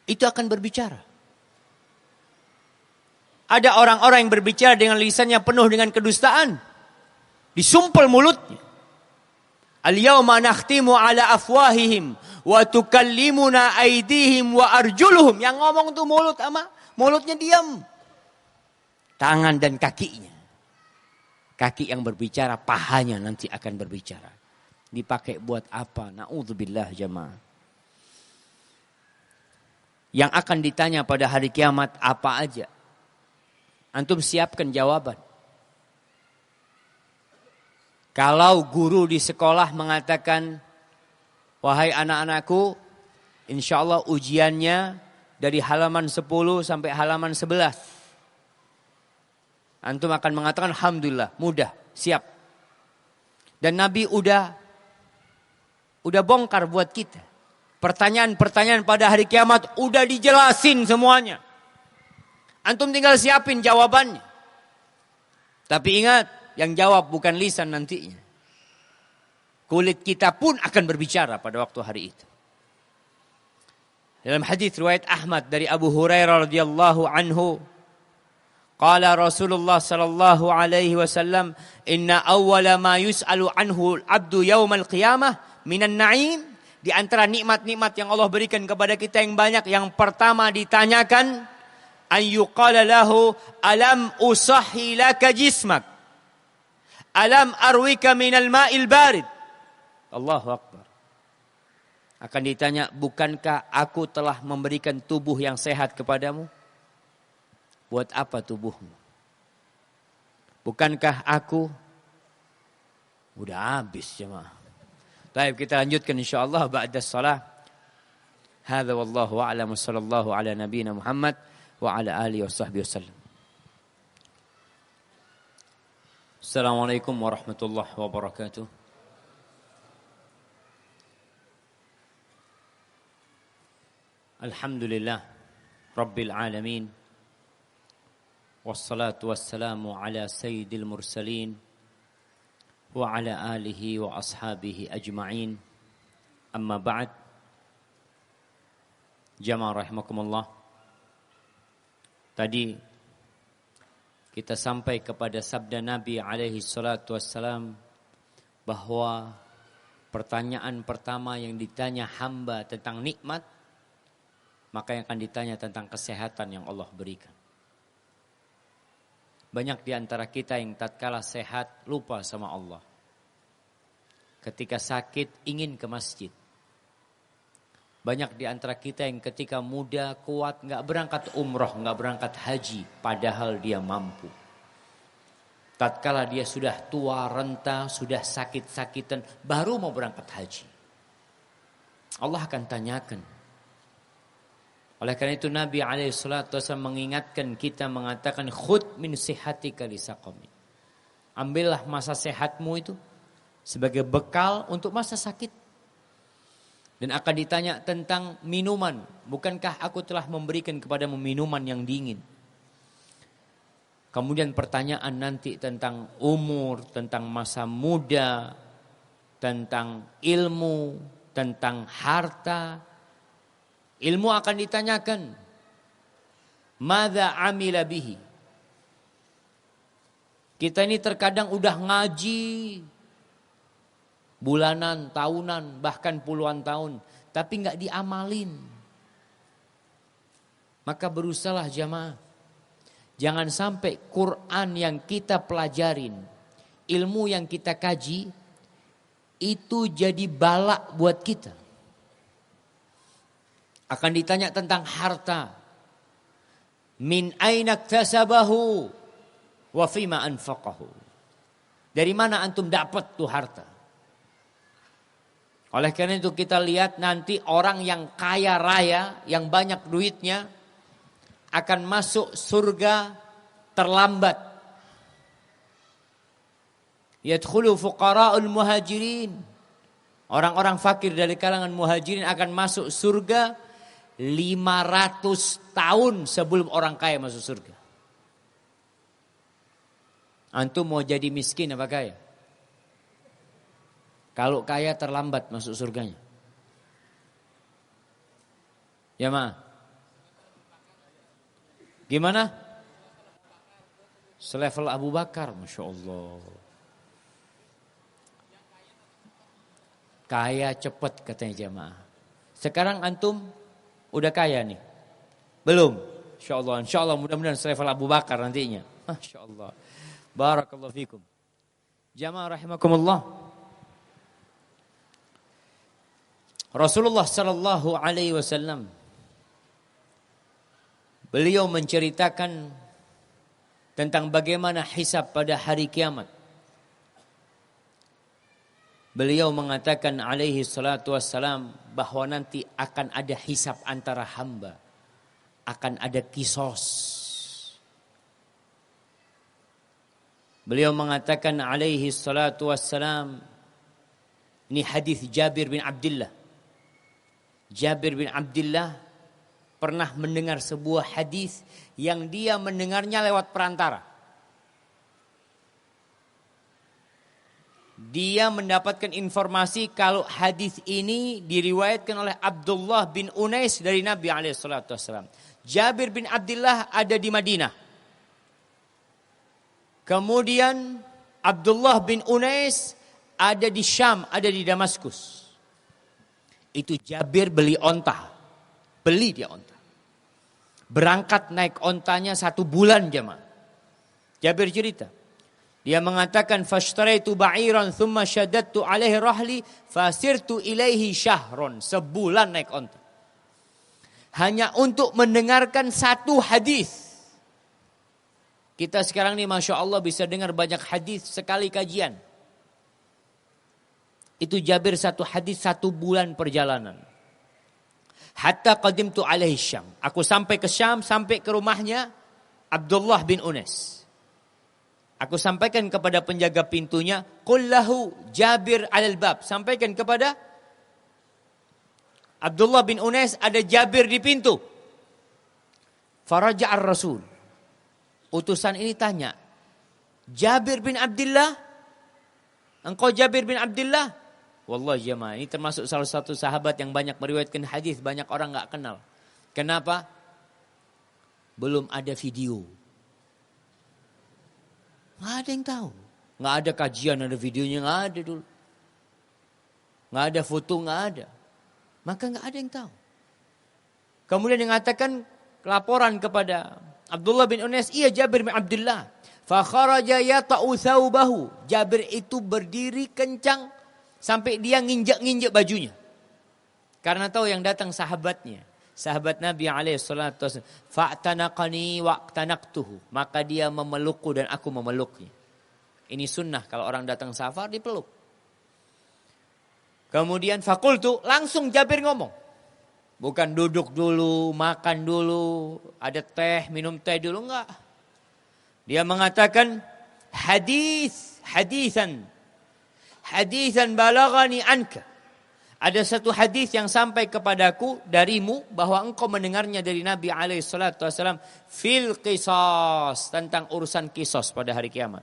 Itu akan berbicara. Ada orang-orang yang berbicara dengan lisannya penuh dengan kedustaan. Disumpel mulutnya. Al-yawma nakhtimu ala afwahihim wa tukallimuna aydihim wa arjuluhum. Yang ngomong tuh mulut ama mulutnya diam. Tangan dan kakinya. Kaki yang berbicara, pahanya nanti akan berbicara. Dipakai buat apa? Na'udzubillah jamaah. Yang akan ditanya pada hari kiamat apa aja? Antum siapkan jawaban. Kalau guru di sekolah mengatakan, wahai anak-anakku, insya Allah ujiannya dari halaman 10 sampai halaman 11. Antum akan mengatakan alhamdulillah, mudah, siap. Dan Nabi udah bongkar buat kita. Pertanyaan-pertanyaan pada hari kiamat udah dijelasin semuanya. Antum tinggal siapin jawabannya. Tapi ingat, yang jawab bukan lisan nantinya. Kulit kita pun akan berbicara pada waktu hari itu. Dalam hadis riwayat Ahmad dari Abu Hurairah radhiyallahu anhu, qala Rasulullah sallallahu alaihi wasallam, inna awwala ma yus'alu anhu al-'abdu yaumal qiyamah minan na'im. Di antara nikmat-nikmat yang Allah berikan kepada kita yang banyak, yang pertama ditanyakan, an yuqala lahu alam usahhi laka jismak, alam arwika minal ma'il barid. Allahu akbar. Akan ditanya, bukankah aku telah memberikan tubuh yang sehat kepadamu? buat apa tubuhmu? Bukankah aku udah habis jemaah? Baik, kita lanjutkan insyaallah ba'da shalah. Hadza wallahu a'lam, sallallahu ala nabiyyina Muhammad wa ala alihi washabbihi wasallam. Assalamualaikum warahmatullahi wabarakatuh. Alhamdulillah rabbil alamin. Wassalatu wassalamu ala sayyidil mursalin wa ala alihi wa ashabihi ajma'in. Amma ba'd. Jamaah rahimakumullah. Tadi kita sampai kepada sabda Nabi alaihi salatu wassalam bahwa pertanyaan pertama yang ditanya hamba tentang nikmat, maka yang akan ditanya tentang kesehatan yang Allah berikan. Banyak di antara kita yang tatkala sehat lupa sama Allah. Ketika sakit ingin ke masjid. Banyak di antara kita yang ketika muda kuat gak berangkat umroh, gak berangkat haji. Padahal dia mampu. Tatkala dia sudah tua, renta, sudah sakit-sakitan, baru mau berangkat haji. Allah akan tanyakan. Oleh karena itu Nabi SAW mengingatkan kita, mengatakan khud min sihatika li saqami. Ambillah masa sehatmu itu sebagai bekal untuk masa sakit. Dan akan ditanya tentang minuman. Bukankah aku telah memberikan kepadamu minuman yang dingin? Kemudian pertanyaan nanti tentang umur, tentang masa muda, tentang ilmu, tentang harta. Ilmu akan ditanyakan. Madza amila bihi. Kita ini terkadang udah ngaji bulanan, tahunan, bahkan puluhan tahun, tapi enggak diamalin. Maka berusahalah jamaah. Jangan sampai Quran yang kita pelajarin, ilmu yang kita kaji, itu jadi balak buat kita. Akan ditanya tentang harta. Min aina iktasabahu wa fima anfaqahu. Dari mana antum dapat tuh harta? Oleh karena itu kita lihat nanti orang yang kaya raya, yang banyak duitnya, akan masuk surga terlambat. Yadkhulu fuqara'ul muhajirin. Orang-orang fakir dari kalangan muhajirin akan masuk surga 500 tahun sebelum orang kaya masuk surga. Antum mau jadi miskin apa kaya? Kalau kaya terlambat masuk surganya. Ya ma? Gimana? Selevel Abu Bakar, Masya Allah. Kaya cepat katanya jamaah. Sekarang antum udah kaya nih? Belum? Insya Allah mudah-mudahan selevel Abu Bakar nantinya. Masya Allah. Barakallahu fikum. Jamaah rahimakumullah. Rasulullah sallallahu alaihi wasallam beliau menceritakan tentang bagaimana hisab pada hari kiamat. Beliau mengatakan alaihi salatu wassalam bahwa nanti akan ada hisab antara hamba. Akan ada kisos. Beliau mengatakan alaihi salatu wassalam, ini hadis Jabir bin Abdullah. Jabir bin Abdullah pernah mendengar sebuah hadis yang dia mendengarnya lewat perantara. Dia mendapatkan informasi kalau hadis ini diriwayatkan oleh Abdullah bin Unais dari Nabi SAW. Jabir bin Abdullah ada di Madinah. Kemudian Abdullah bin Unais ada di Syam, ada di Damaskus. Itu Jabir beli onta. Beli dia onta. Berangkat naik ontanya 1 bulan jemaah. Jabir cerita. Dia mengatakan fashtaraitu ba'iran thumma syaddadtu alaihi rahli fasirtu ilaihi syahron. Sebulan naik onta. Hanya untuk mendengarkan 1 hadis. Kita sekarang ini Masya Allah bisa dengar banyak hadis sekali kajian. Itu Jabir satu hadis 1 bulan perjalanan. Hatta qadimtu alaihi Syam. Aku sampai ke Syam, sampai ke rumahnya Abdullah bin Unais. Aku sampaikan kepada penjaga pintunya, qul lahu Jabir alal bab. Sampaikan kepada Abdullah bin Unais, ada Jabir di pintu. Faraja'ar Rasul. Utusan ini tanya, Jabir bin Abdullah? Engkau Jabir bin Abdullah? Wallahi jemaah, ini termasuk salah satu sahabat yang banyak meriwayatkan hadis, banyak orang enggak kenal. Kenapa? Belum ada video. Enggak ada yang tahu. Enggak ada kajian, ada videonya, enggak ada dulu. Enggak ada foto, enggak ada. Maka enggak ada yang tahu. Kemudian mengatakan laporan kepada Abdullah bin Unais, iya Jabir bin Abdullah. Fa kharaja yata'u thawbahu. Jabir itu berdiri kencang sampai dia nginjak-nginjak bajunya. Karena tahu yang datang sahabatnya. Sahabat Nabi SAW. Fa'tanaqani wa'tanaqtuhu. Maka dia memelukku dan aku memeluknya. Ini sunnah kalau orang datang safar dipeluk. Kemudian fakultu, langsung Jabir ngomong. Bukan duduk dulu, makan dulu, ada teh, minum teh dulu, enggak. Dia mengatakan hadisan balagani anka. Ada satu hadis yang sampai kepadaku darimu bahwa engkau mendengarnya dari Nabi SAW fil qisas, tentang urusan kisos pada hari kiamat.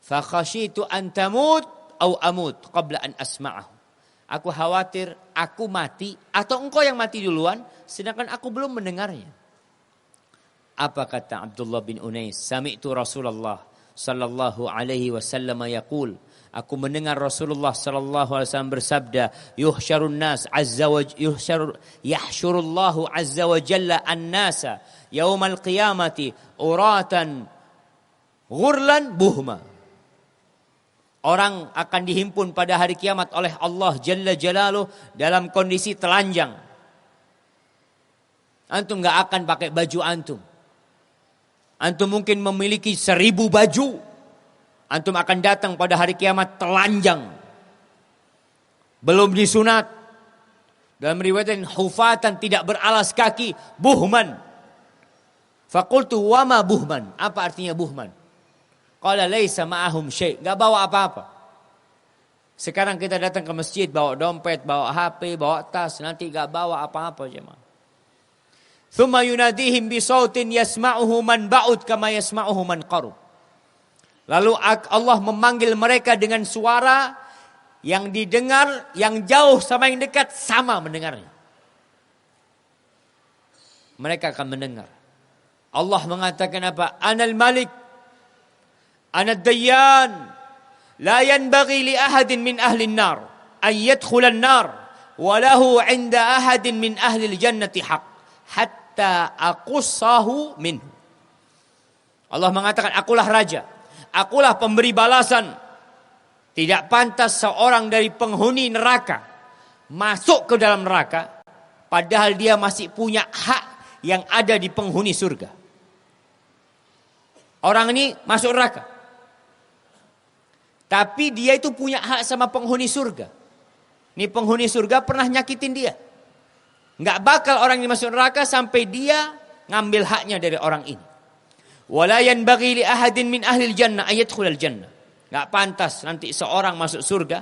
Fa khasyitu an tamut au amut qabla an asma'ahu. Aku khawatir aku mati atau engkau yang mati duluan sedangkan aku belum mendengarnya. Apa kata Abdullah bin Unais? Sami'tu Rasulullah sallallahu alaihi wasallam yaqul. Aku mendengar Rasulullah sallallahu alaihi wasallam bersabda, yuhsyarun nas azza wa yahsyurullahu azza wa jalla an-nasa yaumal qiyamati uratan ghurlan buhma. Orang akan dihimpun pada hari kiamat oleh Allah Jalla Jalaluh dalam kondisi telanjang. Antum gak akan pakai baju antum. Antum mungkin memiliki 1000 baju. Antum akan datang pada hari kiamat telanjang. Belum disunat. Dalam riwayat hufatan, tidak beralas kaki. Buhman. Fakultu wama buhman. Apa artinya buhman? Qala laisa ma'ahum syai', enggak bawa apa-apa. Sekarang kita datang ke masjid bawa dompet, bawa HP, bawa tas, nanti enggak bawa apa-apa jemaah. Tsumma yunadihim bi sautin yasma'uhu man ba'ud kama yasma'uhu man qarub. Lalu Allah memanggil mereka dengan suara yang didengar yang jauh sama yang dekat sama mendengarnya. Mereka akan mendengar. Allah mengatakan apa? Anal Malik Ana ad-dayyan la yanbaghi li ahadin min ahli an-nar an yadkhula an-nar wa lahu 'inda ahadin min ahli al-jannati haqq hatta aqussahu minhu. Allah mengatakan, akulah raja, akulah pemberi balasan. Tidak pantas seorang dari penghuni neraka masuk ke dalam neraka padahal dia masih punya hak yang ada di penghuni surga. Orang ini masuk neraka, tapi dia itu punya hak sama penghuni surga. Ini penghuni surga pernah nyakitin dia. Enggak bakal orang ini masuk neraka sampai dia ngambil haknya dari orang ini. Wala yanbaghi li ahadin min ahli al-jannah ay yadkhulal jannah. Enggak pantas nanti seorang masuk surga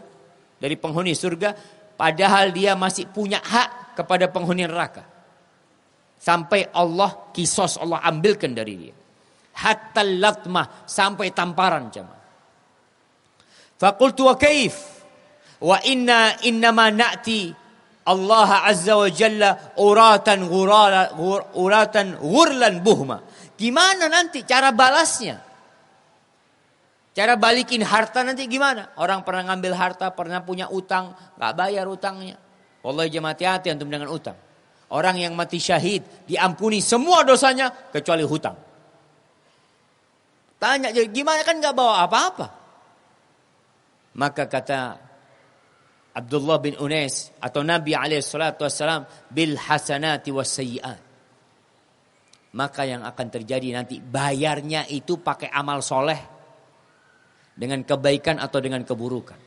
dari penghuni surga padahal dia masih punya hak kepada penghuni neraka. Sampai Allah kisos, Allah ambilkan dari dia. Hatta latmah, sampai tamparan jemaah. Faqultu wa kaif? Wa innama na'ti Allah azza wa jalla uratan ghurlan buhma. Gimana nanti cara balasnya? Cara balikin harta nanti gimana? Orang pernah ngambil harta, pernah punya utang, gak bayar utangnya. Wallahi jemaah, hati-hati antum dengan utang. Orang yang mati syahid diampuni semua dosanya kecuali hutang. Tanya gimana, kan gak bawa apa-apa. Maka kata Abdullah bin Unais atau Nabi SAW, bil hasanati was sayyi'at. maka yang akan terjadi nanti bayarnya itu pakai amal soleh dengan kebaikan atau dengan keburukan.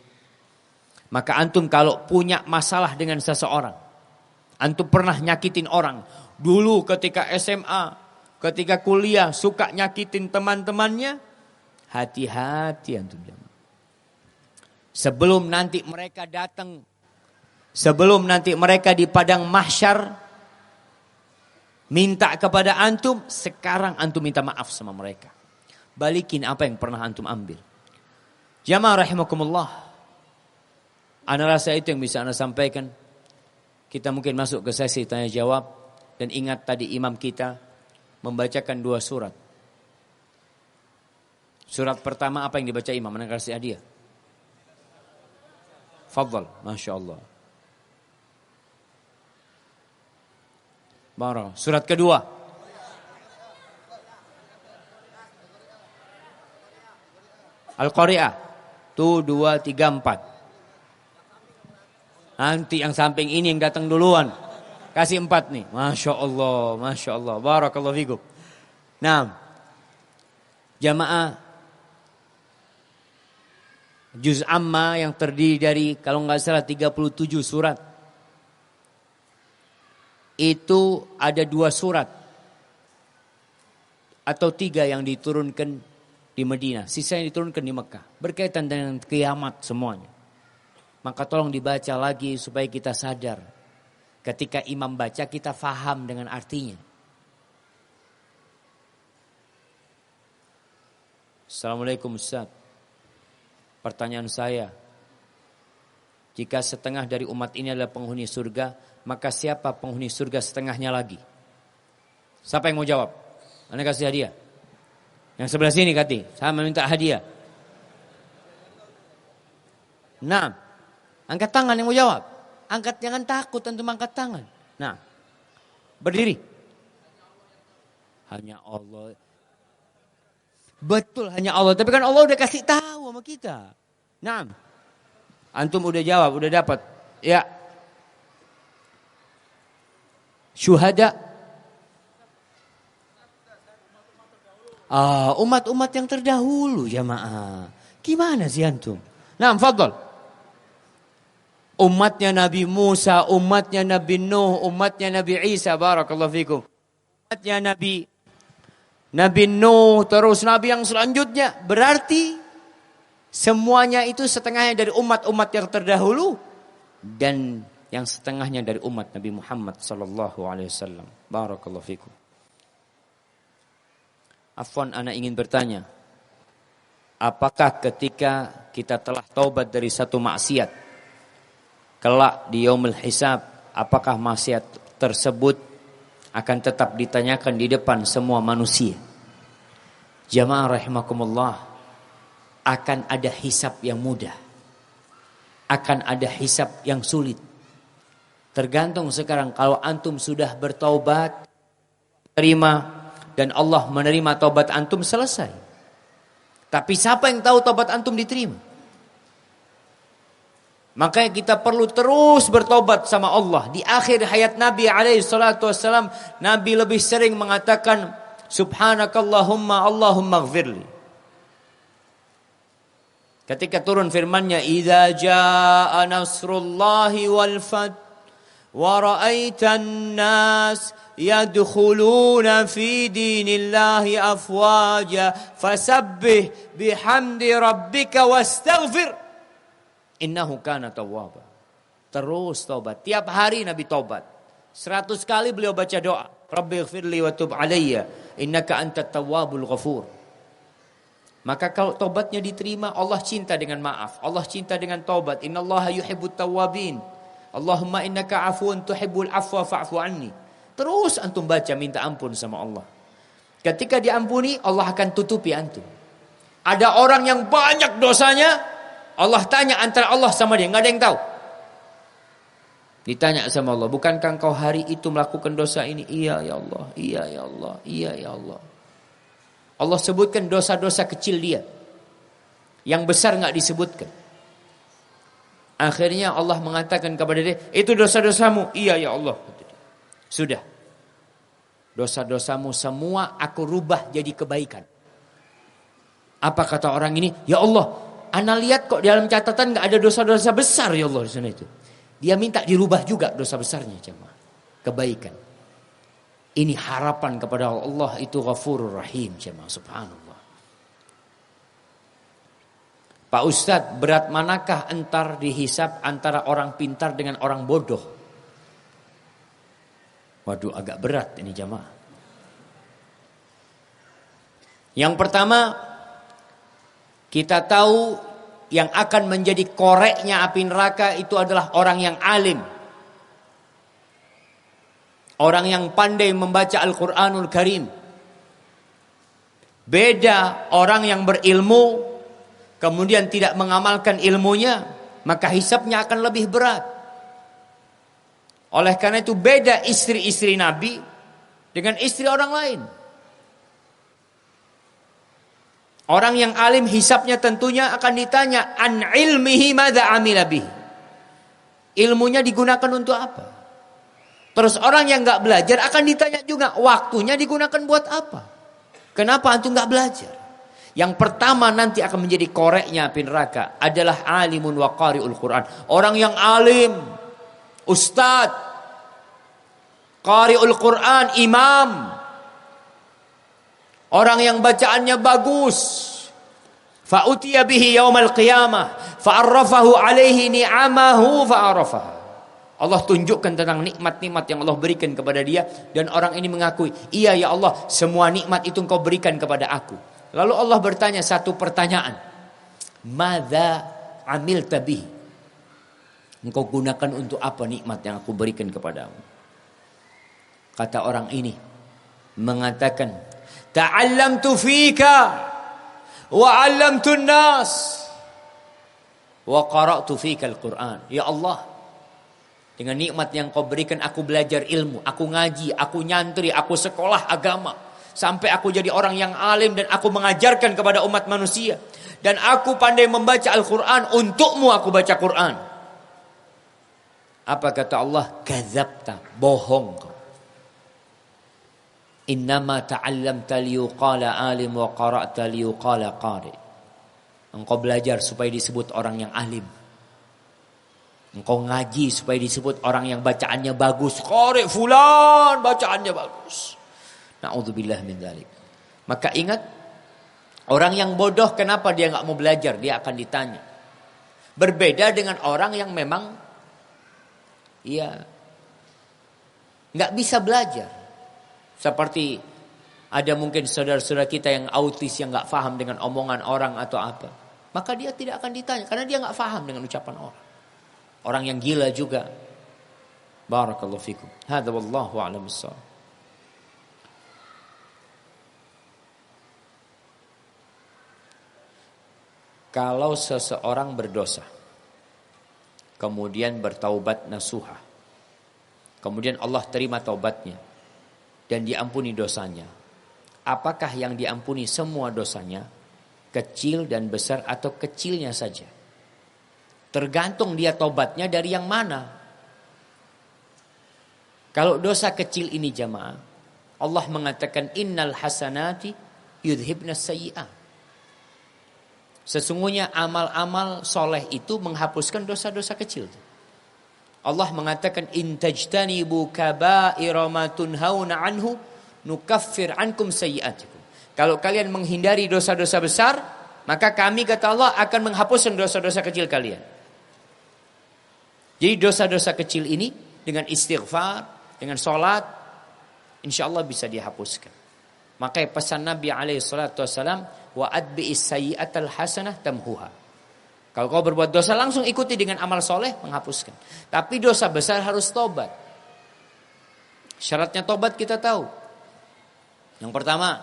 Maka antum kalau punya masalah dengan seseorang, antum pernah nyakitin orang, dulu ketika SMA, ketika kuliah suka nyakitin teman-temannya, hati-hati antum jamaah. Sebelum nanti mereka datang, sebelum nanti mereka di padang mahsyar minta kepada antum, sekarang antum minta maaf sama mereka. Balikin apa yang pernah antum ambil. Jamaah rahimakumullah. Ana rasa itu yang bisa ana sampaikan. Kita mungkin masuk ke sesi tanya jawab. Dan ingat tadi imam kita membacakan 2 surat. Surat pertama apa yang dibaca imam? Ana kasih hadiah. Fadhal, Masya Allah. Barang. Surat kedua. Al-Qari'ah. 1, 2, 3, 4. Nanti yang samping ini yang datang duluan. Kasih 4 nih. Masya Allah. Masya Allah. Barakallahu fikum. Nah. Jamaah. Juz Amma yang terdiri dari kalau nggak salah 37 surat. Itu ada 2 surat atau 3 yang diturunkan di Madinah, sisa yang diturunkan di Mekah, berkaitan dengan kiamat semuanya. Maka tolong dibaca lagi supaya kita sadar. Ketika imam baca kita faham dengan artinya. Assalamualaikum Ustaz. Pertanyaan saya, jika setengah dari umat ini adalah penghuni surga, maka siapa penghuni surga setengahnya lagi? Siapa yang mau jawab? Anda kasih hadiah. Yang sebelah sini Kati, saya meminta hadiah. Nah, angkat tangan yang mau jawab. Angkat, jangan takut, antum angkat tangan. Nah, berdiri. Hanya Allah. Betul, hanya Allah. Tapi kan Allah udah kasih tahu sama kita. Nah, antum udah jawab, udah dapat. Ya. Syuhada. Umat-umat yang terdahulu jamaah. Gimana sih antum? Nah, fadhal. Umatnya Nabi Musa, umatnya Nabi Nuh, umatnya Nabi Isa, barakallahu fikum. Umatnya Nabi Nuh, terus Nabi yang selanjutnya. Berarti semuanya itu setengahnya dari umat-umat yang terdahulu. Dan yang setengahnya dari umat Nabi Muhammad sallallahu alaihi wasallam. Barakallahu fikum. Afwan, ana ingin bertanya. Apakah ketika kita telah taubat dari satu maksiat, kelak di yaumul hisab, apakah maksiat tersebut akan tetap ditanyakan di depan semua manusia? Jamaah rahimakumullah, akan ada hisab yang mudah. Akan ada hisab yang sulit. Tergantung sekarang kalau antum sudah bertaubat, terima dan Allah menerima taubat antum, selesai. Tapi siapa yang tahu taubat antum diterima? Makanya kita perlu terus bertobat sama Allah. Di akhir hayat Nabi SAW, Nabi lebih sering mengatakan Subhanakallahumma Allahumma gfirli. Ketika turun firman-Nya, idza jaa nasrullahi wal fath wa ra'aitan nas yadkhuluna fi dinillahi afwaja fasabbih bihamdi rabbika wastaghfir innahu kana tawwaba. Terus taubat. Tiap hari Nabi taubat. 100 kali beliau baca doa, Rabbighfirli wa tub alayya innaka antat tawwabul ghafur. Maka kalau taubatnya diterima, Allah cinta dengan maaf, Allah cinta dengan taubat. Innallaha yuhibbut tawwabin. Allahumma innaka afuwun tuhibbul afwa fa'fu anni. Terus antum baca minta ampun sama Allah. Ketika diampuni, Allah akan tutupi antum. Ada orang yang banyak dosanya, Allah tanya antara Allah sama dia, nggak ada yang tahu. Ditanya sama Allah, bukankah engkau hari itu melakukan dosa ini? Iya ya Allah, iya ya Allah, iya ya Allah. Allah sebutkan dosa-dosa kecil dia. Yang besar nggak disebutkan. Akhirnya Allah mengatakan kepada dia, itu dosa-dosamu. Iya ya Allah. Sudah. dosa-dosamu semua aku rubah jadi kebaikan. Apa kata orang ini? Ya Allah, ana lihat kok di dalam catatan gak ada dosa-dosa besar ya Allah di sana itu. Dia minta dirubah juga dosa besarnya jemaah. Kebaikan. Ini harapan kepada Allah itu Ghafurur Rahim jemaah, subhanallah. Pak Ustadz, berat manakah entar dihisap antara orang pintar dengan orang bodoh? Waduh, agak berat ini jamaah. Yang pertama, kita tahu yang akan menjadi koreknya api neraka itu adalah orang yang alim. Orang yang pandai membaca Al-Quranul Karim. Beda orang yang berilmu kemudian tidak mengamalkan ilmunya, maka hisabnya akan lebih berat. Oleh karena itu beda istri-istri Nabi dengan istri orang lain. Orang yang alim hisabnya tentunya akan ditanya an ilmihi madza amila bihi. Ilmunya digunakan untuk apa? Terus orang yang enggak belajar akan ditanya juga waktunya digunakan buat apa? Kenapa antum enggak belajar? Yang pertama nanti akan menjadi koreknya api neraka adalah alimun wa qari'ul Quran. Orang yang alim, ustad, qari'ul Quran, imam. Orang yang bacaannya bagus. Fa'utiya bihi yaumal qiyamah fa'arrafahu alaihi ni'amahu fa'arafaha. Allah tunjukkan tentang nikmat-nikmat yang Allah berikan kepada dia dan orang ini mengakui, iya ya Allah, semua nikmat itu Engkau berikan kepada aku. Lalu Allah bertanya satu pertanyaan. Madza amilta bihi? Engkau gunakan untuk apa nikmat yang aku berikan kepadamu? Kata orang ini mengatakan, ta'allamtu fika wa 'allamtu an-nas wa qara'tu fika al-Qur'an. Ya Allah, dengan nikmat yang Kau berikan aku belajar ilmu, aku ngaji, aku nyantri, aku sekolah agama. Sampai aku jadi orang yang alim dan aku mengajarkan kepada umat manusia. Dan aku pandai membaca Al-Quran. Untukmu aku baca Quran. Apa kata Allah? Kadzabta. Bohong kau. Innama ta'allamta liyuqala alim wa qara'ta liyuqala qari. Engkau belajar supaya disebut orang yang alim. Engkau ngaji supaya disebut orang yang bacaannya bagus. Qari fulan bacaannya bagus. Na'udzubillah min dzalik. Maka ingat, orang yang bodoh kenapa dia enggak mau belajar? Dia akan ditanya. Berbeda dengan orang yang memang enggak bisa belajar. Seperti ada mungkin saudara-saudara kita yang autis yang enggak paham dengan omongan orang atau apa. Maka dia tidak akan ditanya karena dia enggak paham dengan ucapan orang. Orang yang gila juga. Barakallahu fikum. Hadza wallahu a'lam bissawab. Kalau seseorang berdosa, kemudian bertaubat nasuha, kemudian Allah terima taubatnya dan diampuni dosanya, apakah yang diampuni semua dosanya, kecil dan besar atau kecilnya saja? Tergantung dia taubatnya dari yang mana. Kalau dosa kecil ini jamaah, Allah mengatakan innal hasanati yudhibnas sayyi'at. Sesungguhnya amal-amal soleh itu menghapuskan dosa-dosa kecil. Allah mengatakan in tajtanibu kaba'ira ma tunhauna anhu nukaffir ankum sayyi'atikum. Kalau kalian menghindari dosa-dosa besar, maka kami kata Allah akan menghapuskan dosa-dosa kecil kalian. Jadi dosa-dosa kecil ini dengan istighfar, dengan sholat, insya Allah bisa dihapuskan. Makanya pesan Nabi SAW, wa adbi'is sayyi'atal hasanah tamhuha. Kalau kau berbuat dosa langsung ikuti dengan amal soleh menghapuskan. Tapi dosa besar harus tobat. Syaratnya tobat kita tahu. Yang pertama,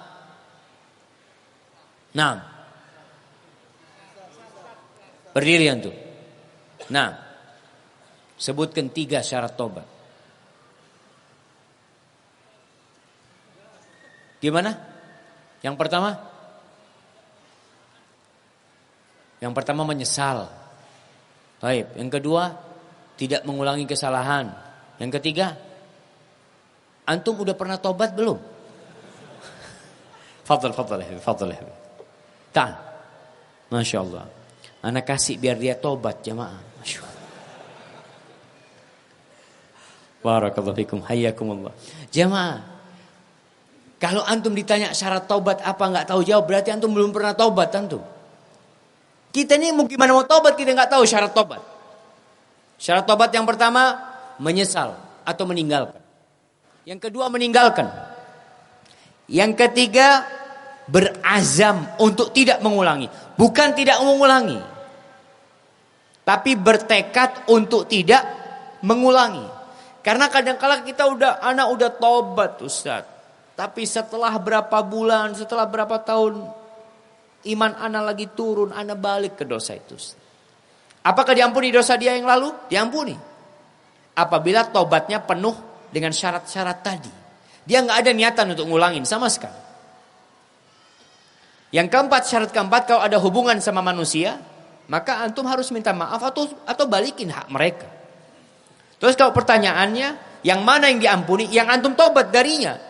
berdiri antum. Sebutkan 3 syarat tobat. Gimana? Yang pertama menyesal. Baik. Yang kedua, tidak mengulangi kesalahan. Yang ketiga, Antum udah pernah tobat belum? Fadal ya, fadal ya. Ta'al. Masya Allah. Anak kasih biar dia tobat jamaah. Masya Allah. Barakallahu fikum, hayyakumullah. Jamaah. Kalau antum ditanya syarat tobat apa nggak tahu jawab, berarti antum belum pernah tobat antum. Kita ini mau gimana mau tobat kita nggak tahu syarat tobat. Syarat tobat yang pertama menyesal atau meninggalkan. Yang kedua meninggalkan. Yang ketiga berazam untuk tidak mengulangi. Bukan tidak mengulangi. Tapi bertekad untuk tidak mengulangi. Karena kadang-kala kita anak udah tobat Ustaz. Tapi setelah berapa bulan, setelah berapa tahun iman anak lagi turun, anak balik ke dosa itu. Apakah diampuni dosa dia yang lalu? Diampuni. Apabila tobatnya penuh dengan syarat-syarat tadi. Dia nggak ada niatan untuk ngulangin sama sekali. Yang keempat, syarat keempat, kalau ada hubungan sama manusia, maka antum harus minta maaf atau balikin hak mereka. Terus kalau pertanyaannya, yang mana yang diampuni? Yang antum tobat darinya.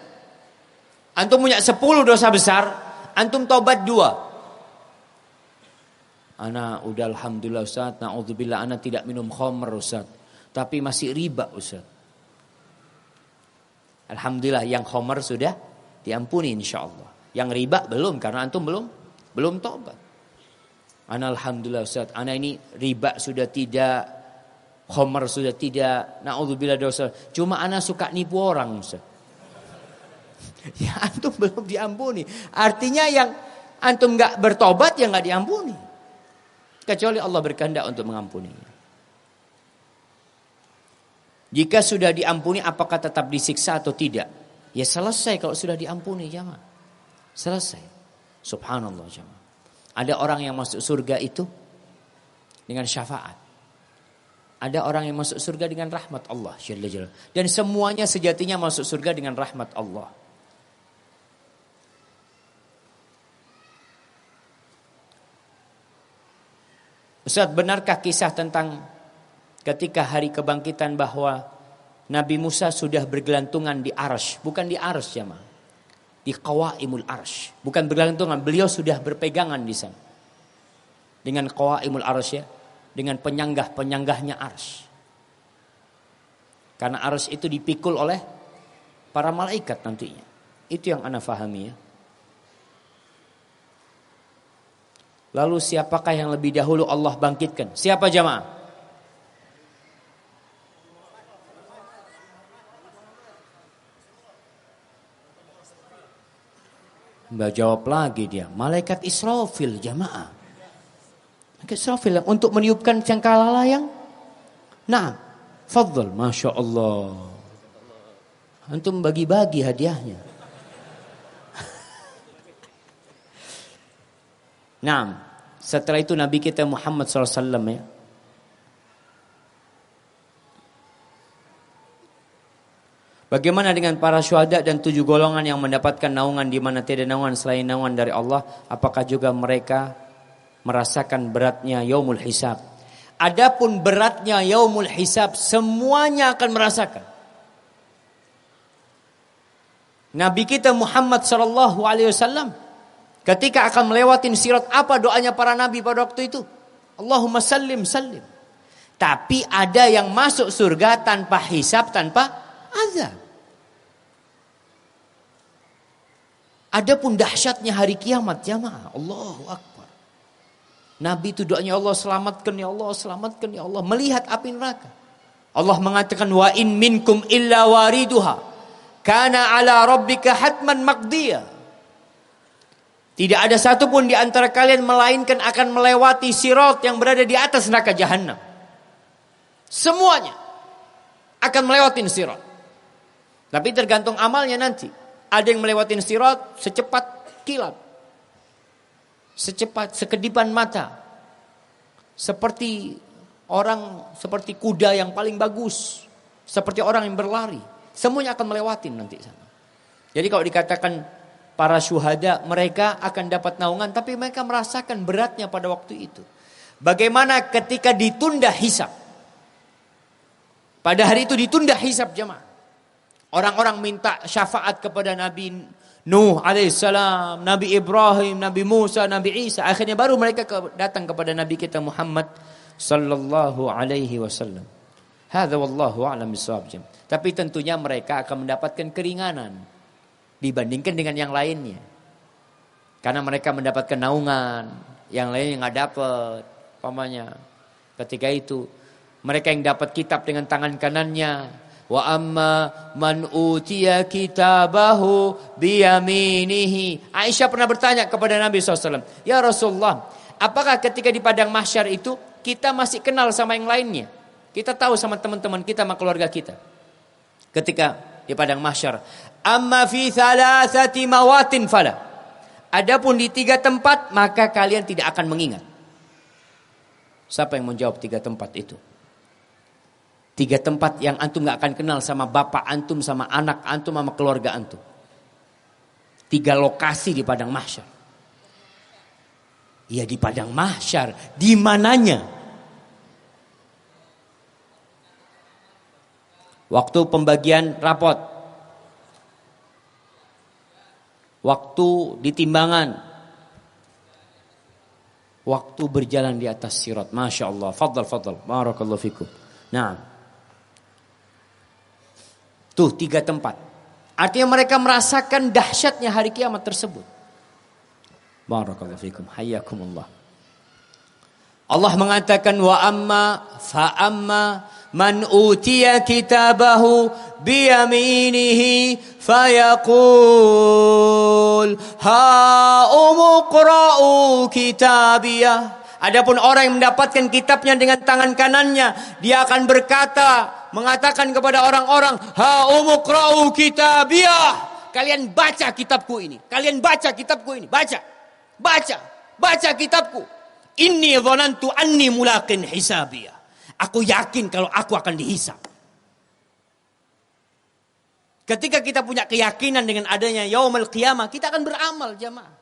Antum punya 10 dosa besar, antum tobat 2. Ana udah alhamdulillah Ustaz, na'udzubillah ana tidak minum khamr Ustaz. Tapi masih riba Ustaz. Alhamdulillah yang khamr sudah diampuni insyaallah. Yang riba belum karena antum belum tobat. Ana alhamdulillah Ustaz, ana ini riba sudah tidak, khamr sudah tidak, na'udzubillah dosa. Cuma ana suka nipu orang Ustaz. Ya antum belum diampuni. Artinya yang antum enggak bertobat ya enggak diampuni. Kecuali Allah berkehendak untuk mengampuninya. Jika sudah diampuni apakah tetap disiksa atau tidak? Ya selesai kalau sudah diampuni jemaah. Selesai. Subhanallah jemaah. Ada orang yang masuk surga itu dengan syafaat. Ada orang yang masuk surga dengan rahmat Allah. Dan semuanya sejatinya masuk surga dengan rahmat Allah. Ustaz, benarkah kisah tentang ketika hari kebangkitan bahwa Nabi Musa sudah bergelantungan di arsy? Bukan di arsy jemaah. Di qawaimul arsy. Bukan bergelantungan, beliau sudah berpegangan di sana. Dengan qawaimul arsy ya, dengan penyanggah-penyanggahnya arsy. Karena arsy itu dipikul oleh para malaikat nantinya. Itu yang ana fahami ya. Lalu siapakah yang lebih dahulu Allah bangkitkan? Siapa jamaah? Mbak jawab lagi dia. Malaikat Israfil jamaah. Malaikat Israfil untuk meniupkan cangkala layang. Nah, fadl, masya Allah. Antum bagi-bagi hadiahnya. Nah, setelah itu Nabi kita Muhammad SAW ya. Bagaimana dengan para syuhada dan 7 golongan yang mendapatkan naungan di mana tiada naungan selain naungan dari Allah? Apakah juga mereka merasakan beratnya yaumul hisab? Adapun beratnya yaumul hisab semuanya akan merasakan. Nabi kita Muhammad SAW ketika akan melewatin sirat, apa doanya para nabi pada waktu itu? Allahumma sallim sallim. Tapi ada yang masuk surga tanpa hisab, tanpa azab. Adapun dahsyatnya hari kiamat jamaah, Allahu Akbar. Nabi itu doanya Allah selamatkan ya Allah, selamatkan ya Allah. Melihat api neraka. Allah mengatakan wa in minkum illa wariduha kana ala rabbika hatman maqdiyah. Tidak ada satupun di antara kalian melainkan akan melewati sirat yang berada di atas neraka jahanam. Semuanya akan melewati sirat. Tapi tergantung amalnya nanti. Ada yang melewati sirat secepat kilat. Secepat sekedipan mata. Seperti kuda yang paling bagus. Seperti orang yang berlari. Semuanya akan melewati nanti sana. Jadi kalau dikatakan para syuhada mereka akan dapat naungan, tapi mereka merasakan beratnya pada waktu itu. Bagaimana ketika ditunda hisab? Pada hari itu ditunda hisab jemaah. Orang-orang minta syafaat kepada Nabi Nuh alaihissalam, Nabi Ibrahim, Nabi Musa, Nabi Isa. Akhirnya baru mereka datang kepada Nabi kita Muhammad sallallahu alaihi wasallam. Hadza wallahu a'lam bissawab. Tapi tentunya mereka akan mendapatkan keringanan dibandingkan dengan yang lainnya. Karena mereka mendapatkan naungan, yang lainnya nggak dapat. Pamannya. Ketika itu mereka yang dapat kitab dengan tangan kanannya. Wa amma man utiya kitabahu biyaminihi. Aisyah pernah bertanya kepada Nabi SAW, ya Rasulullah, apakah ketika di padang mahsyar itu kita masih kenal sama yang lainnya? Kita tahu sama teman-teman kita, sama keluarga kita. Ketika di padang mahsyar, amma fi thalathati mawatin fala. Adapun di 3 tempat maka kalian tidak akan mengingat. Siapa yang menjawab 3 tempat itu? 3 tempat yang antum gak akan kenal sama bapak antum, sama anak antum, sama keluarga antum. 3 lokasi di padang mahsyar. Ya di padang mahsyar. Di mananya? Waktu pembagian rapot. Waktu di timbangan. Waktu berjalan di atas sirat. Masya Allah. Fadal. Barakallahu fikum. Nah. Tuh 3 tempat. Artinya mereka merasakan dahsyatnya hari kiamat tersebut. Barakallahu fikum. Hayyakumullah. Allah mengatakan wa amma fa amma man utiya kitabahu biyaminihi fayaqul ha umqra'u kitabiyah. Adapun orang yang mendapatkan kitabnya dengan tangan kanannya, dia akan berkata, mengatakan kepada orang-orang, ha umqra'u kitabiyah. Kalian baca kitabku ini. Kalian baca kitabku ini. Baca kitabku. Inni dhanantu anni mulaqin hisabiyah. Aku yakin kalau aku akan dihisab. Ketika kita punya keyakinan dengan adanya yaumul qiyamah, kita akan beramal jamaah.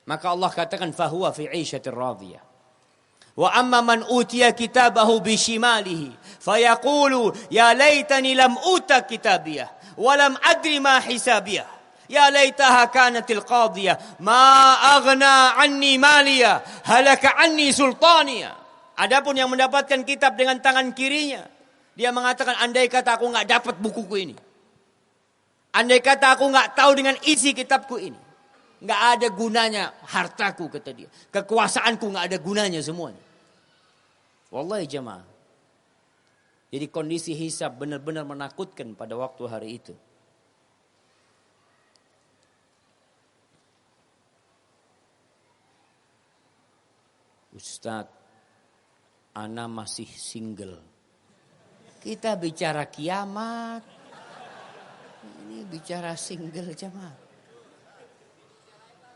Maka Allah katakan fahuwa fi 'ishatir radiyah. Wa amma man utiya kitabahu bishimalihi fayaqulu ya laitani lam uta kitabiyah wa lam adri ma hisabiyah. Ya laitaha kanatil qadiyah ma aghna anni maliyah halaka anni sultaniyah. Adapun yang mendapatkan kitab dengan tangan kirinya, dia mengatakan andai kata aku enggak dapat bukuku ini. Andai kata aku enggak tahu dengan isi kitabku ini. Enggak ada gunanya hartaku, kata dia. Kekuasaanku enggak ada gunanya semuanya. Wallahi jemaah. Jadi kondisi hisab benar-benar menakutkan pada waktu hari itu. Ustadz, ana masih single. Kita bicara kiamat. Ini bicara single jemaah.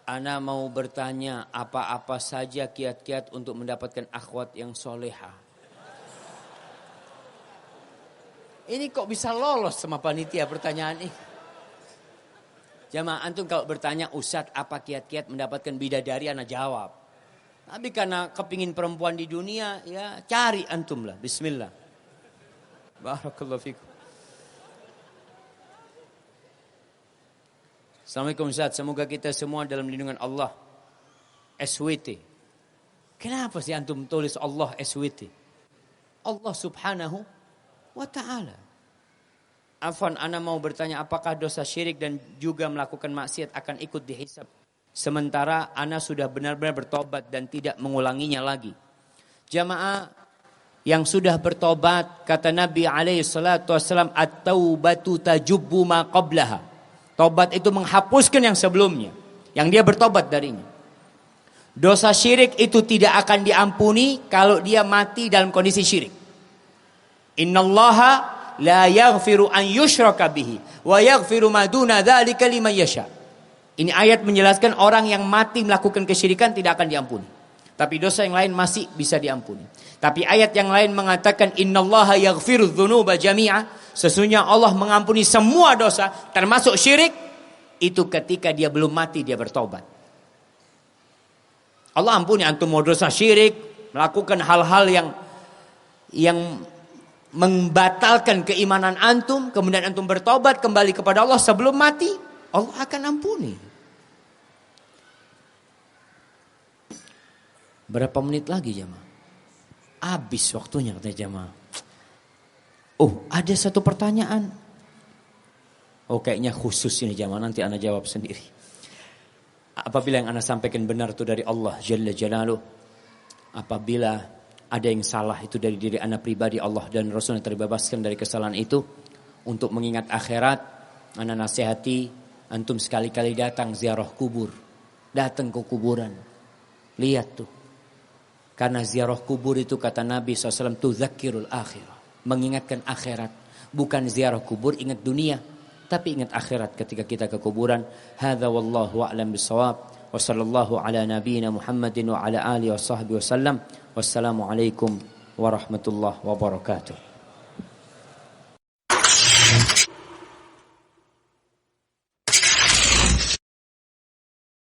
Ana mau bertanya apa-apa saja kiat-kiat untuk mendapatkan akhwat yang soleha. Ini kok bisa lolos sama panitia pertanyaan ini? Jamaah antum kalau bertanya Ustadz apa kiat-kiat mendapatkan bidadari, ana jawab. Tapi karena kepingin perempuan di dunia, ya cari antum lah. Bismillah. Barakallahu fikum. Assalamualaikum Ustaz, semoga kita semua dalam lindungan Allah. SWT. Kenapa sih antum tulis Allah SWT? Allah subhanahu wa ta'ala. Afwan, ana mau bertanya apakah dosa syirik dan juga melakukan maksiat akan ikut dihisab? Sementara ana sudah benar-benar bertobat dan tidak mengulanginya lagi. Jamaah yang sudah bertobat, kata Nabi SAW, at-taubatu tajubbu ma qablaha. Tobat itu menghapuskan yang sebelumnya, yang dia bertobat darinya. Dosa syirik itu tidak akan diampuni kalau dia mati dalam kondisi syirik. Innallaha la yaghfiru an yushraka bihi wa yaghfiru ma duna dzalika liman yasha. Ini ayat menjelaskan orang yang mati melakukan kesyirikan tidak akan diampuni. Tapi dosa yang lain masih bisa diampuni. Tapi ayat yang lain mengatakan innallaha yaghfiru dzunuba jami'a. Sesungguhnya Allah mengampuni semua dosa termasuk syirik. Itu ketika dia belum mati dia bertobat. Allah ampuni antum mau dosa syirik, melakukan hal-hal yang membatalkan keimanan antum, kemudian antum bertobat kembali kepada Allah sebelum mati, Allah akan ampuni. Berapa menit lagi jamaah? Habis waktunya katanya jamaah. Oh, ada satu pertanyaan. Oh, kayaknya khusus ini jamaah, nanti ana jawab sendiri. Apabila yang ana sampaikan benar itu dari Allah Jalla Jalaluh, apabila ada yang salah itu dari diri ana pribadi, Allah dan Rasul yang terbebaskan dari kesalahan itu, untuk mengingat akhirat, ana nasihati antum sekali-kali datang ziarah kubur. Datang ke kuburan. Lihat tuh. Karena ziarah kubur itu kata Nabi SAW tudzakirul akhirah. Mengingatkan akhirat. Bukan ziarah kubur ingat dunia. Tapi ingat akhirat ketika kita ke kuburan. Hadza wallahu a'lam bissawab. Wa sallallahu ala nabiyyina Muhammadin wa ala alihi wa sahbihi wasallam. Wassalamualaikum warahmatullahi wabarakatuh.